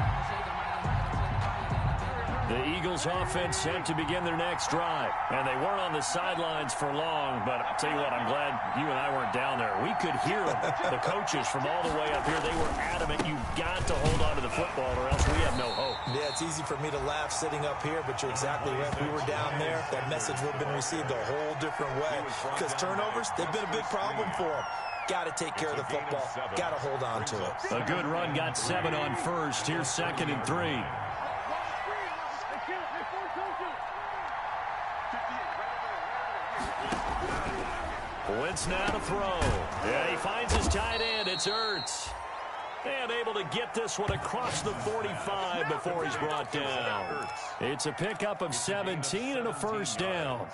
The Eagles offense sent to begin their next drive. And they weren't on the sidelines for long, but I'll tell you what, I'm glad you and I weren't down there. We could hear them, the coaches from all the way up here. They were adamant, you've got to hold on to the football or else we have no hope. Yeah, it's easy for me to laugh sitting up here, but you're exactly right. If we were down there, that message would have been received a whole different way. Because turnovers, they've been a big problem for them. Got to take care of the football. Got to hold on to it. A good run, got 7 on first. Here's 2nd and 3. Wentz now to throw. Yeah, he finds his tight end. It's Ertz. And able to get this one across the 45 before he's brought down. It's a pickup of 17 and a first down.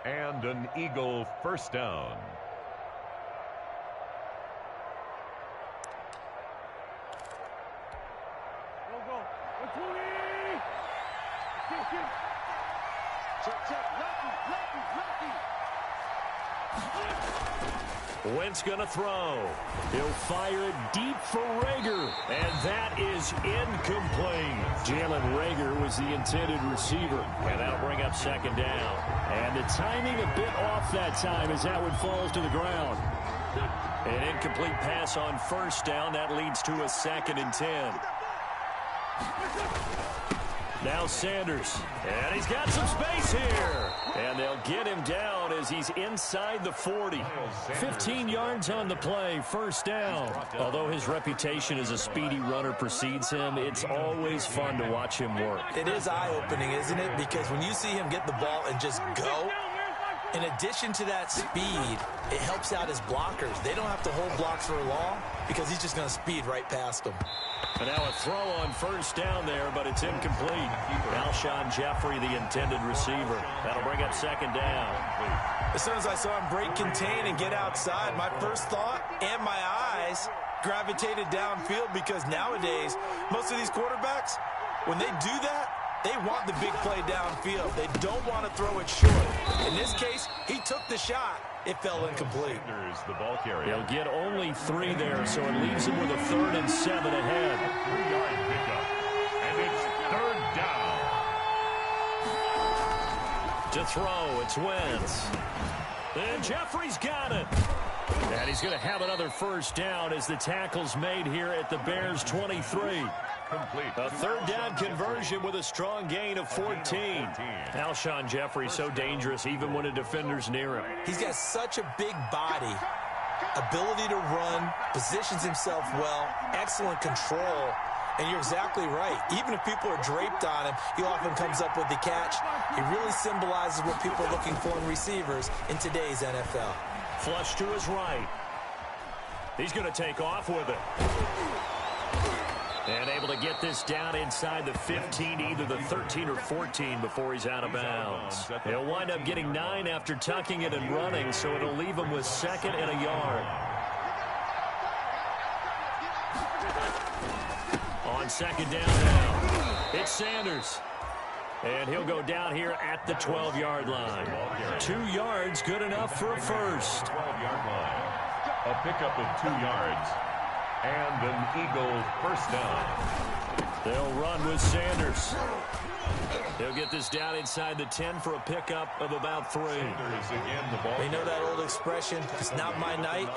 And an Eagle first down. Wentz going to throw. He'll fire it deep for Rager. And that is incomplete. Jalen Rager was the intended receiver. And that'll bring up 2nd down. And the timing a bit off that time as that one falls to the ground. An incomplete pass on 1st down. That leads to a 2nd and 10. Now Sanders. And he's got some space here. And they'll get him down as he's inside the 40. 15 yards on the play, 1st down. Although his reputation as a speedy runner precedes him, it's always fun to watch him work. It is eye-opening, isn't it? Because when you see him get the ball and just go, in addition to that speed, it helps out his blockers. They don't have to hold blocks for long because he's just going to speed right past them. And now a throw on 1st down there, but it's incomplete. Alshon Jeffrey, the intended receiver. That'll bring up 2nd down. As soon as I saw him break contain and get outside, my first thought and my eyes gravitated downfield because nowadays, most of these quarterbacks, when they do that, they want the big play downfield. They don't want to throw it short. In this case, he took the shot. It fell incomplete. The ball carrier. He'll get only 3 there, so it leaves him with a 3rd and 7 ahead. 3-yard pickup. And it's 3rd down. To throw, it's Wentz. And Jeffrey's got it. And he's going to have another 1st down as the tackle's made here at the Bears' 23. Complete. A 3rd down conversion with a strong gain of 14. Alshon Jeffrey so dangerous even when a defender's near him. He's got such a big body, ability to run, positions himself well, excellent control. And you're exactly right. Even if people are draped on him, he often comes up with the catch. He really symbolizes what people are looking for in receivers in today's NFL. Flush to his right. He's going to take off with it. And able to get this down inside the 15, either the 13 or 14 before he's out of bounds. He'll wind up getting 9 after tucking it and running, so it'll leave him with 2nd and a yard. On 2nd down now, it's Sanders. And he'll go down here at the 12-yard line. 2 yards, good enough for a first. 12-yard line. A pickup of 2 yards. And an Eagle first down. They'll run with Sanders. He'll get this down inside the 10 for a pickup of about 3. You know that old expression, it's not my night?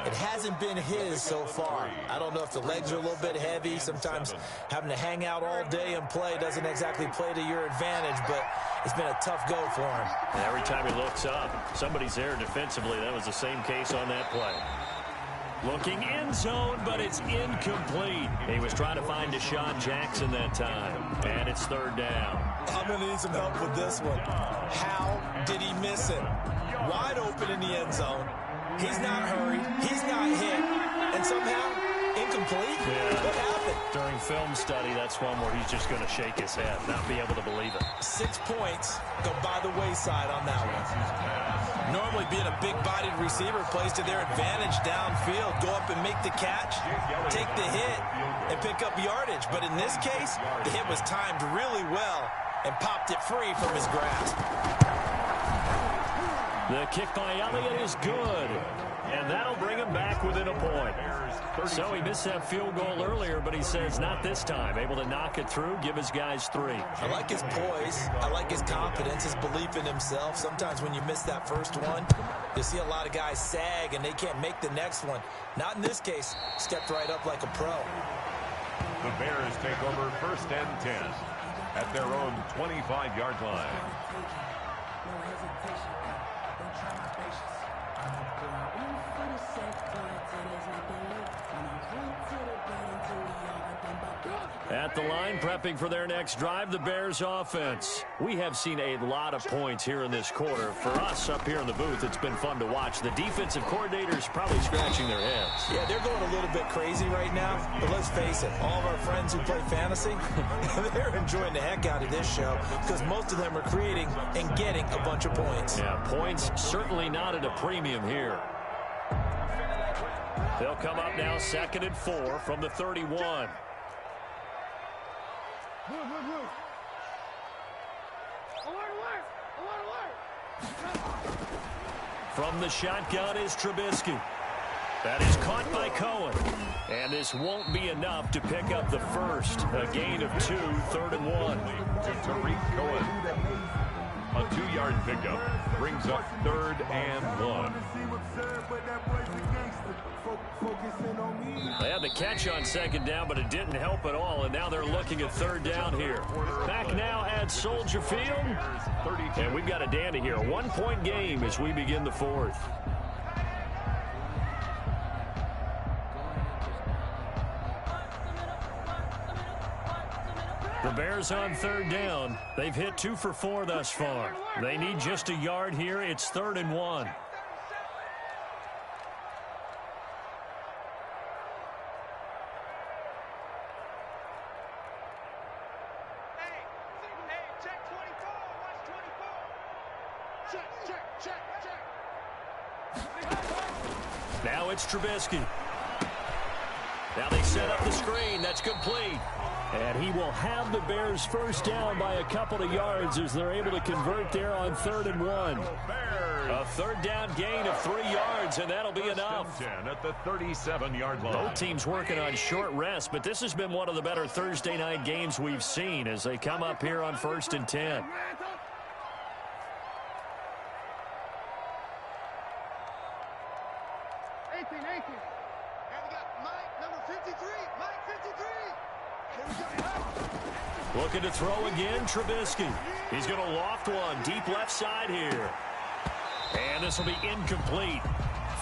It hasn't been his so far. I don't know if the legs are a little bit heavy. Sometimes having to hang out all day and play doesn't exactly play to your advantage, but it's been a tough go for him. And every time he looks up, somebody's there defensively. That was the same case on that play. Looking in zone, but it's incomplete. He was trying to find Deshaun Jackson that time. And it's 3rd down. I'm going to need some help with this one. How did he miss it? Wide open in the end zone. He's not hurried. He's not hit. And somehow, incomplete? Yeah. What happened? During film study, that's one where he's just going to shake his head, not be able to believe it. 6 points go by the wayside on that one. Normally being a big-bodied receiver plays to their advantage downfield. Go up and make the catch, take the hit, and pick up yardage. But in this case, the hit was timed really well and popped it free from his grasp. The kick by Elliott is good. And that'll bring him back within a point. So he missed that field goal earlier, but he says not this time. Able to knock it through, give his guys 3. I like his poise. I like his confidence, his belief in himself. Sometimes when you miss that first one, you see a lot of guys sag and they can't make the next one. Not in this case. Stepped right up like a pro. The Bears take over 1st and 10 at their own 25-yard line. At the line, prepping for their next drive, the Bears offense. We have seen a lot of points here in this quarter. For us up here in the booth, it's been fun to watch. The defensive coordinators probably scratching their heads. Yeah, they're going a little bit crazy right now. But let's face it, all of our friends who play fantasy, they're enjoying the heck out of this show because most of them are creating and getting a bunch of points. Yeah, points certainly not at a premium here. They'll come up now 2nd and 4 from the 31. From the shotgun is Trubisky. That is caught by Cohen. And this won't be enough to pick up the first. A gain of 2, 3rd and 1. To Tariq Cohen. A 2-yard pickup brings up 3rd and 1. They had the catch on 2nd down, but it didn't help at all, and now they're looking at 3rd down here. Back now at Soldier Field, and we've got a dandy here. A 1-point game as we begin the 4th. The Bears on 3rd down. They've hit 2 for 4 thus far. They need just a yard here. It's 3rd and 1. Now it's Trubisky. Now they set up the screen. That's complete. And he will have the Bears first down by a couple of yards as they're able to convert there on 3rd and 1. A 3rd down gain of 3 yards, and that'll be enough. 10 at the 37-yard line. Both teams working on short rest, but this has been one of the better Thursday night games we've seen as they come up here on 1st and 10. Looking to throw again, Trubisky. He's going to loft one deep left side here. And this will be incomplete.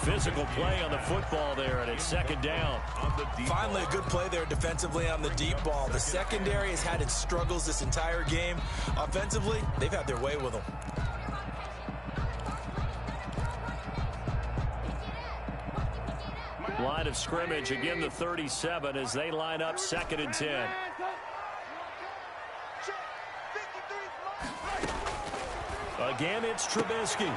Physical play on the football there, and it's 2nd down. Finally, a good play there defensively on the deep ball. The secondary has had its struggles this entire game. Offensively, they've had their way with them. Line of scrimmage, again the 37 as they line up 2nd and 10. Again, it's Trubisky.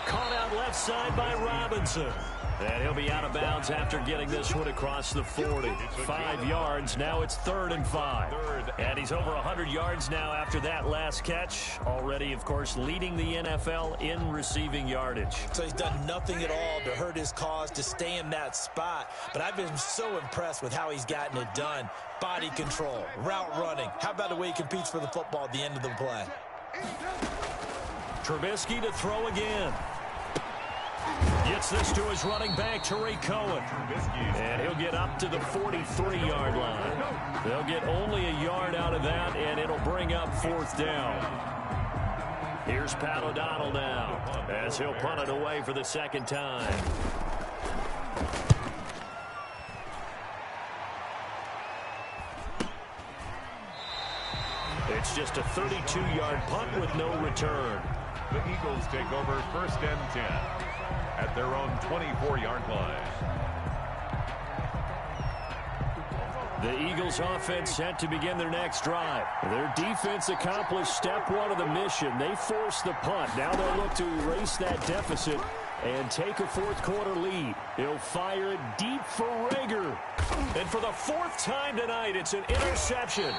Caught out left side by Robinson. And he'll be out of bounds after getting this one across the 40. 5 yards. Now it's 3rd and 5. And he's over 100 yards now after that last catch. Already, of course, leading the NFL in receiving yardage. So he's done nothing at all to hurt his cause, to stay in that spot. But I've been so impressed with how he's gotten it done. Body control, route running. How about the way he competes for the football at the end of the play? Trubisky to throw again. Gets this to his running back, Tariq Cohen. And he'll get up to the 43-yard line. They'll get only a yard out of that, and it'll bring up 4th down. Here's Pat O'Donnell now, as he'll punt it away for the 2nd time. It's just a 32-yard punt with no return. The Eagles take over 1st and 10 at their own 24-yard line. The Eagles offense set to begin their next drive. Their defense accomplished step 1 of the mission. They forced the punt. Now they'll look to erase that deficit and take a 4th quarter lead. He'll fire it deep for Rager. And for the 4th time tonight, it's an interception.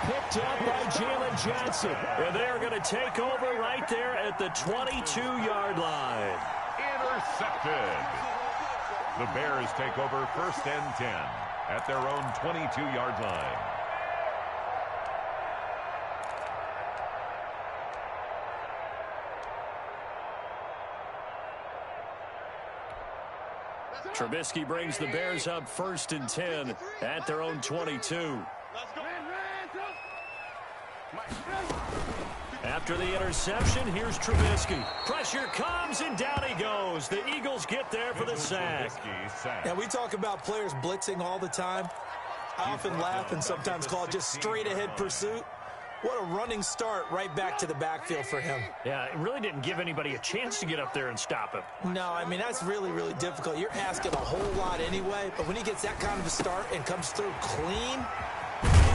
Picked up by Jalen Johnson. And they're going to take over right there at the 22-yard line. Intercepted. The Bears take over 1st and 10 at their own 22-yard line. Trubisky brings the Bears up 1st and 10 at their own 22. After the interception, here's Trubisky. Pressure comes, and down he goes. The Eagles get there for the sack. Now, we talk about players blitzing all the time. I often laugh and sometimes call it just straight-ahead pursuit. What a running start right back to the backfield for him. Yeah, it really didn't give anybody a chance to get up there and stop him. No, I mean, that's really, really difficult. You're asking a whole lot anyway, but when he gets that kind of a start and comes through clean,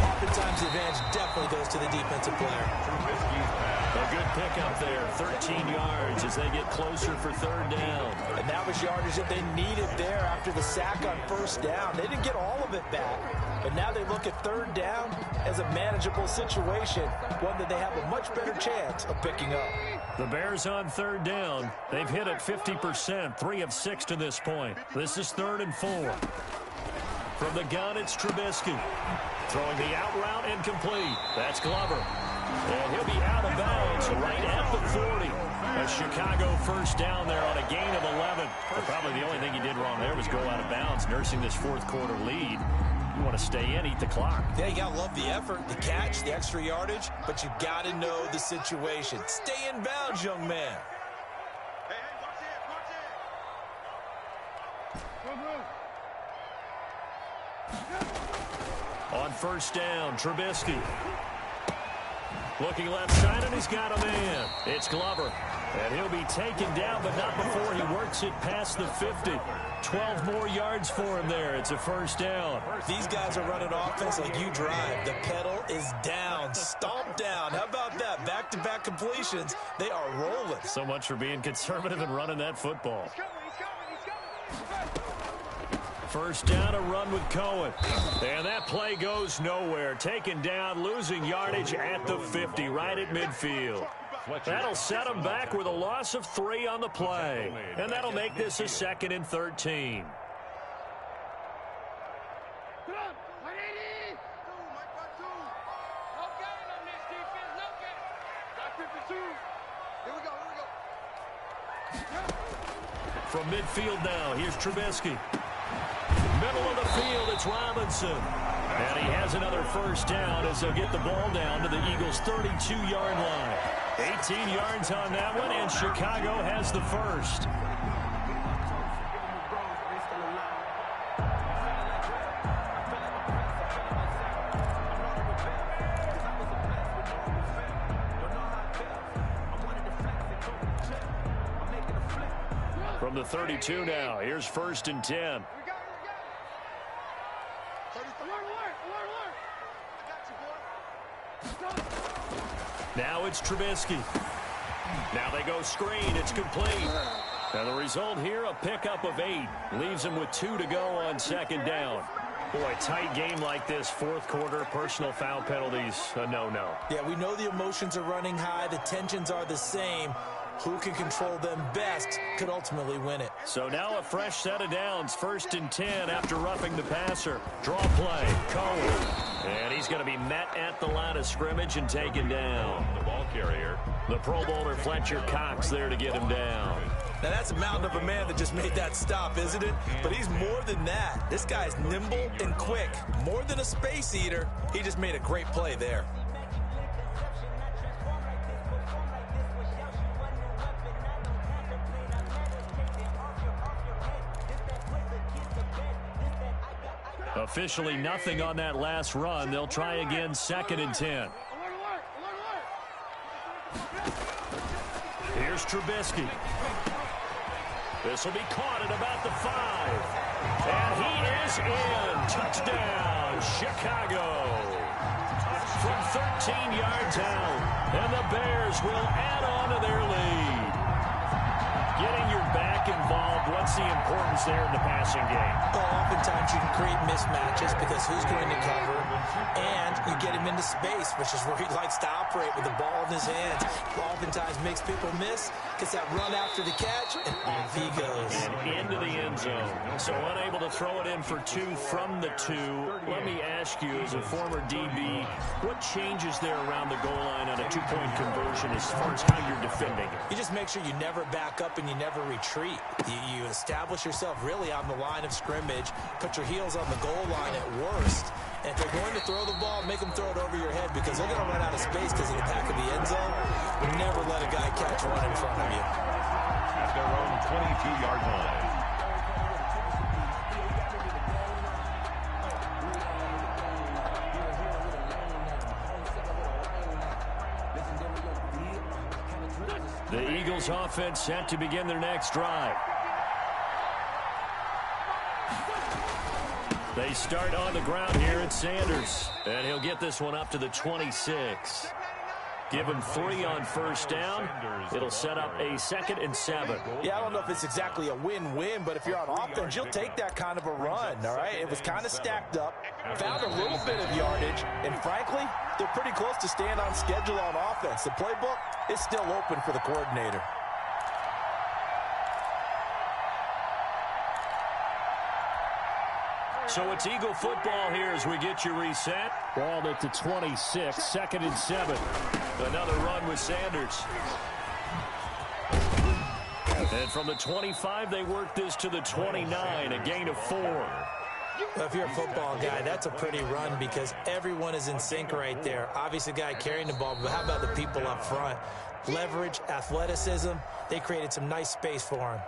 oftentimes the advantage definitely goes to the defensive player. A good pickup there, 13 yards as they get closer for 3rd down. And that was yardage that they needed there after the sack on 1st down. They didn't get all of it back, but now they look at 3rd down as a manageable situation, one that they have a much better chance of picking up. The Bears on 3rd down. They've hit it 50%, 3 of 6 to this point. This is 3rd and 4. From the gun, it's Trubisky. Throwing the out route incomplete. That's Glover. And he'll be out of bounds right at the 40. A Chicago 1st down there on a gain of 11. But probably the only thing he did wrong there was go out of bounds, nursing this 4th quarter lead. You want to stay in, eat the clock. Yeah, you got to love the effort, the catch, the extra yardage, but you got to know the situation. Stay in bounds, young man. On 1st down, Trubisky. Looking left side, and he's got a man. It's Glover. And he'll be taken down, but not before he works it past the 50. 12 more yards for him there. It's a 1st down. These guys are running offense like you drive. The pedal is down, stomped down. How about that? Back-to-back completions. They are rolling. So much for being conservative and running that football. 1st down, a run with Cohen. And that play goes nowhere. Taken down, losing yardage at the 50, right at midfield. That'll set him back with a loss of 3 on the play. And that'll make this a 2nd and 13. From midfield now, here's Trubisky. Middle of the field, it's Robinson. And he has another 1st down as they'll get the ball down to the Eagles' 32-yard line. 18 yards on that one, and Chicago has the 1st. From the 32 now, here's 1st and 10. Now it's Trubisky. Now they go screen. It's complete. And the result here, a pickup of 8. Leaves him with 2 to go on second down. Boy, tight game like this, fourth quarter, personal foul penalties, a no-no. Yeah, we know the emotions are running high. The tensions are the same. Who can control them best could ultimately win it. So now a fresh set of downs, 1st and 10 after roughing the passer. Draw play, Cohen. And he's going to be met at the line of scrimmage and taken down. The ball carrier. The Pro Bowler Fletcher Cox there to get him down. Now that's a mountain of a man that just made that stop, isn't it? But he's more than that. This guy's nimble and quick. More than a space eater. He just made a great play there. Officially nothing on that last run. They'll try again, 2nd and 10. Here's Trubisky. This will be caught at about the 5. And he is in. Touchdown, Chicago. From 13 yards out. And the Bears will add on to their lead. Getting your back involved, what's the importance there in the passing game? Well, oftentimes you can create mismatches because who's going to cover, and you get him into space, which is where he likes to operate with the ball in his hands. Oftentimes makes people miss, gets that run after the catch, and off he goes. And into the end zone. So unable to throw it in for 2 from the 2. Let me ask you, as a former DB, what changes there around the goal line on a 2-point conversion as far as how you're defending it? You just make sure you never back up and you never retreat. You establish yourself really on the line of scrimmage, put your heels on the goal line at worst, and if they're going to throw the ball, make them throw it over your head because they're going to run out of space because of the back of the end zone. Never let a guy catch one in front of you. At their own 22-yard line. The Eagles offense set to begin their next drive. They start on the ground here at Sanders. And he'll get this one up to the 26. Give him 3 on first down. It'll set up a 2nd and 7. Yeah, I don't know if it's exactly a win-win, but if you're on offense, you'll take that kind of a run, all right? It was kind of stacked up, found a little bit of yardage, and frankly, they're pretty close to staying on schedule on offense. The playbook is still open for the coordinator. So it's Eagle football here as we get you reset. Ball at the 26, 2nd and 7. Another run with Sanders. And from the 25, they work this to the 29, a gain of 4. Well, if you're a football guy, that's a pretty run because everyone is in sync right there. Obviously, the guy carrying the ball, but how about the people up front? Leverage, athleticism, they created some nice space for him.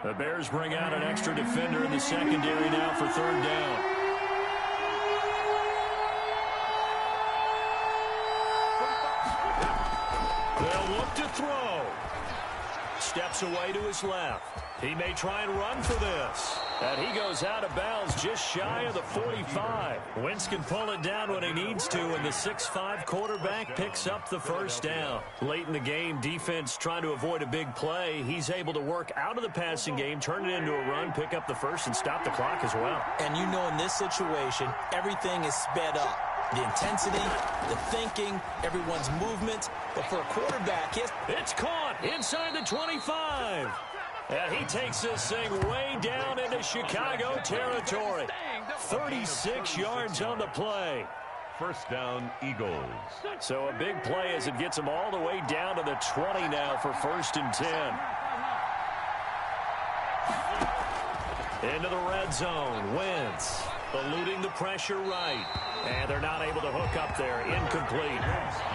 The Bears bring out an extra defender in the secondary now for 3rd down. They'll look to throw. Steps away to his left. He may try and run for this. And he goes out of bounds just shy of the 45. Wentz can pull it down when he needs to, and the 6'5" quarterback picks up the first down. Late in the game, defense trying to avoid a big play. He's able to work out of the passing game, turn it into a run, pick up the first, and stop the clock as well. And you know in this situation, everything is sped up. The intensity, the thinking, everyone's movement. But for a quarterback, it's caught inside the 25. And he takes this thing way down into Chicago territory. 36 yards on the play. First down, Eagles. So a big play as it gets them all the way down to the 20 now for 1st and 10. Into the red zone. Wentz eluding the pressure right. And they're not able to hook up there. Incomplete.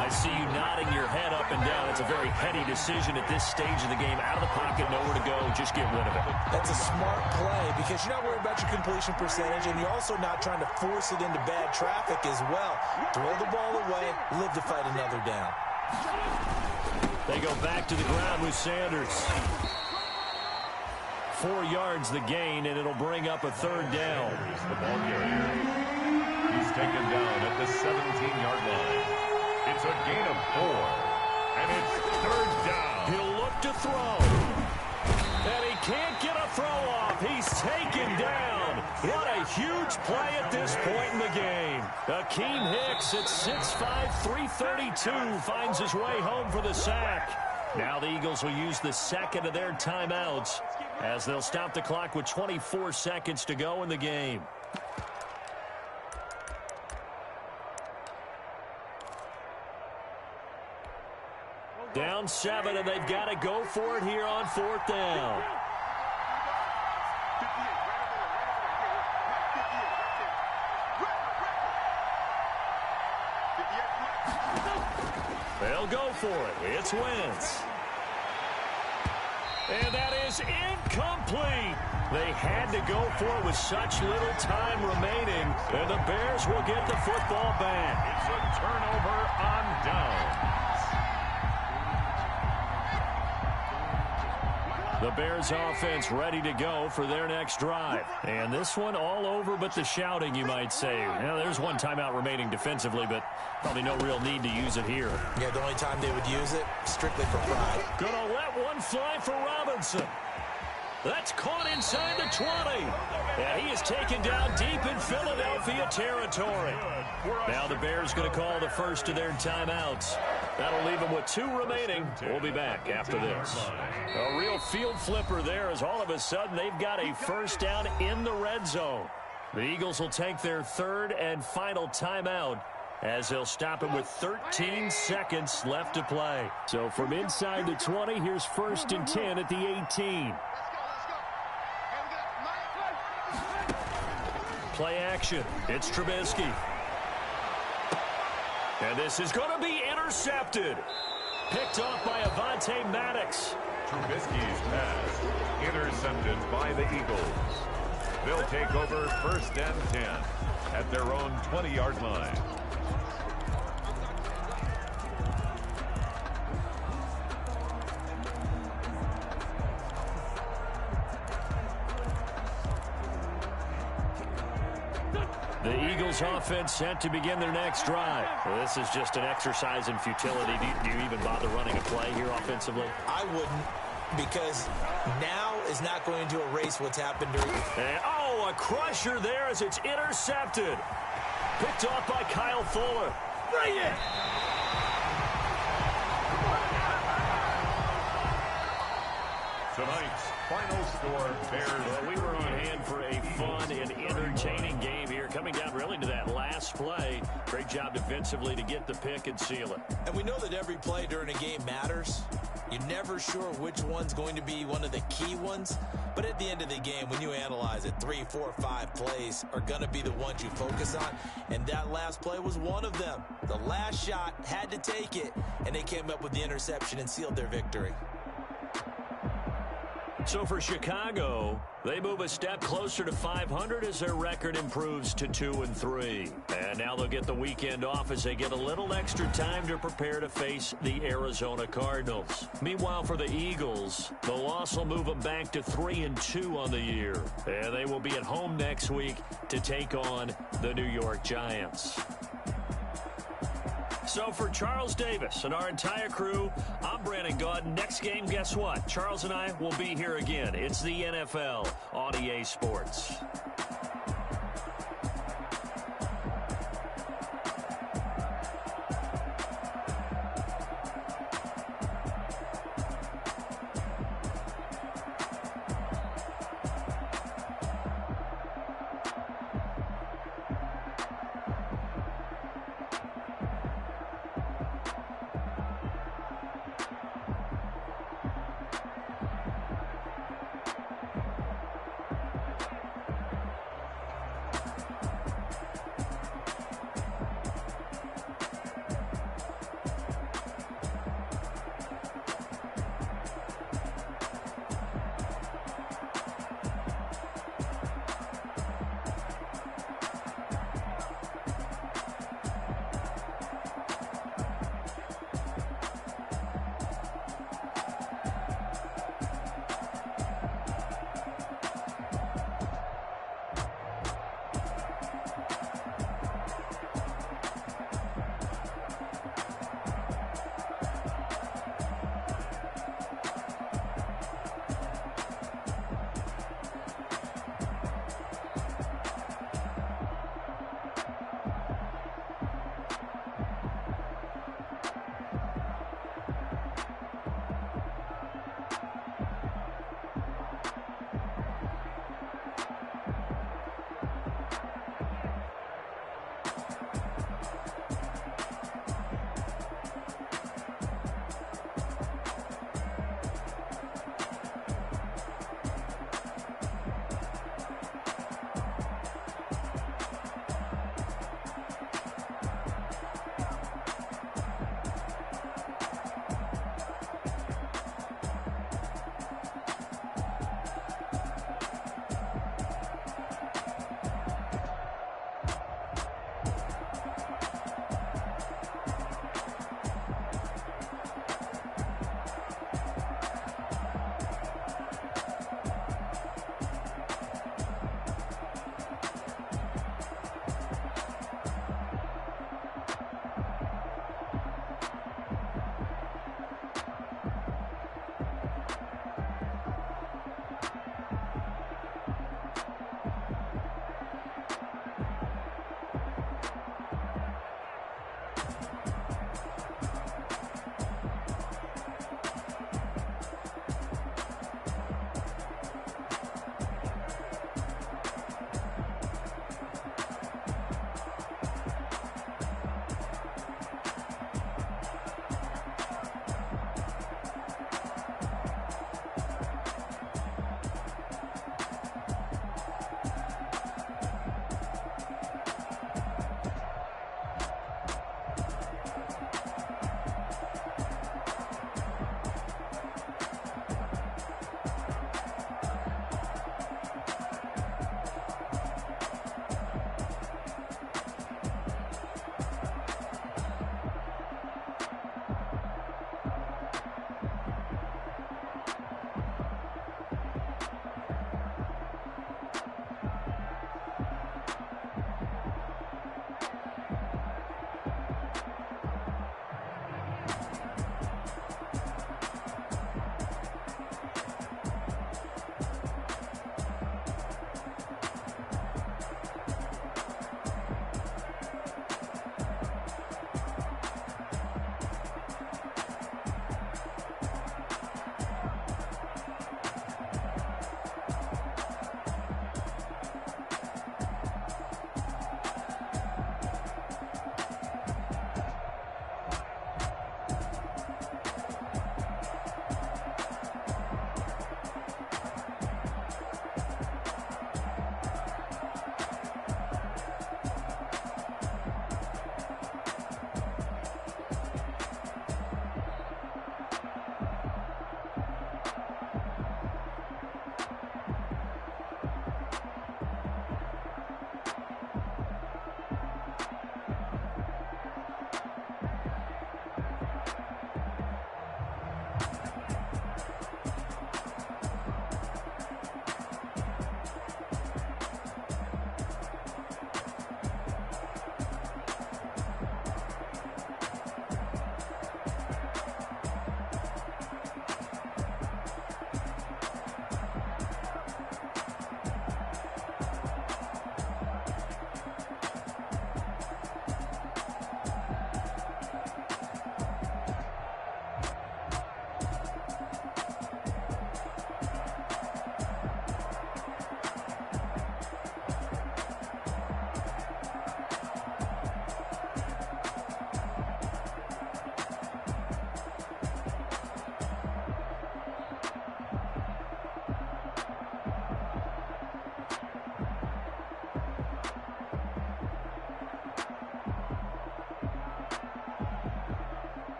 I see you nodding your head up and down. It's a very heady decision at this stage of the game. Out of the pocket, nowhere to go. Just get rid of it. That's a smart play because you're not worried about your completion percentage, and you're also not trying to force it into bad traffic as well. Throw the ball away, live to fight another down. They go back to the ground with Sanders. 4 yards the gain, and it'll bring up a 3rd down. The ball carrier. He's taken down at the 17-yard line. It's a gain of 4, and it's third down. He'll look to throw. And he can't get a throw off. He's taken down. What a huge play at this point in the game. Akeem Hicks at 6'5", 332 finds his way home for the sack. Now the Eagles will use the second of their timeouts as they'll stop the clock with 24 seconds to go in the game. Down 7, and they've got to go for it here on 4th down. They'll go for it. It's Wentz. And that is incomplete. They had to go for it with such little time remaining, and the Bears will get the football back. It's a turnover on down. The Bears offense ready to go for their next drive. And this one all over but the shouting, you might say. Now, there's one timeout remaining defensively, but probably no real need to use it here. Yeah, the only time they would use it, strictly for pride. Gonna let one fly for Robinson. That's caught inside the 20. And he is taken down deep in Philadelphia territory. Now the Bears going to call the first of their timeouts. That'll leave them with 2 remaining. We'll be back after this. A real field flipper there as all of a sudden they've got a first down in the red zone. The Eagles will take their 3rd and final timeout as they'll stop it with 13 seconds left to play. So from inside the 20, here's 1st and 10 at the 18. Play action. It's Trubisky. And this is going to be intercepted. Picked off by Avonte Maddox. Trubisky's pass intercepted by the Eagles. They'll take over 1st and 10 at their own 20-yard line. The Eagles offense set to begin their next drive. Well, this is just an exercise in futility. Do you even bother running a play here offensively? I wouldn't, because now is not going to erase what's happened during. And, oh, a crusher there as it's intercepted. Picked off by Kyle Fuller. Bring it! Tonight's final score, Bears. Well, we were on hand for a fun and entertaining game here. Coming down really to that last play. Great job defensively to get the pick and seal it. And we know that every play during a game matters. You're never sure which one's going to be one of the key ones. But at the end of the game, when you analyze it, 3, 4, 5 plays are going to be the ones you focus on. And that last play was one of them. The last shot had to take it, and they came up with the interception and sealed their victory. So for Chicago, they move a step closer to 500 as their record improves to 2-3. And now they'll get the weekend off as they get a little extra time to prepare to face the Arizona Cardinals. Meanwhile, for the Eagles, the loss will move them back to 3-2 on the year. And they will be at home next week to take on the New York Giants. So for Charles Davis and our entire crew, I'm Brandon Gaudin. Next game, guess what? Charles and I will be here again. It's the NFL on EA Sports.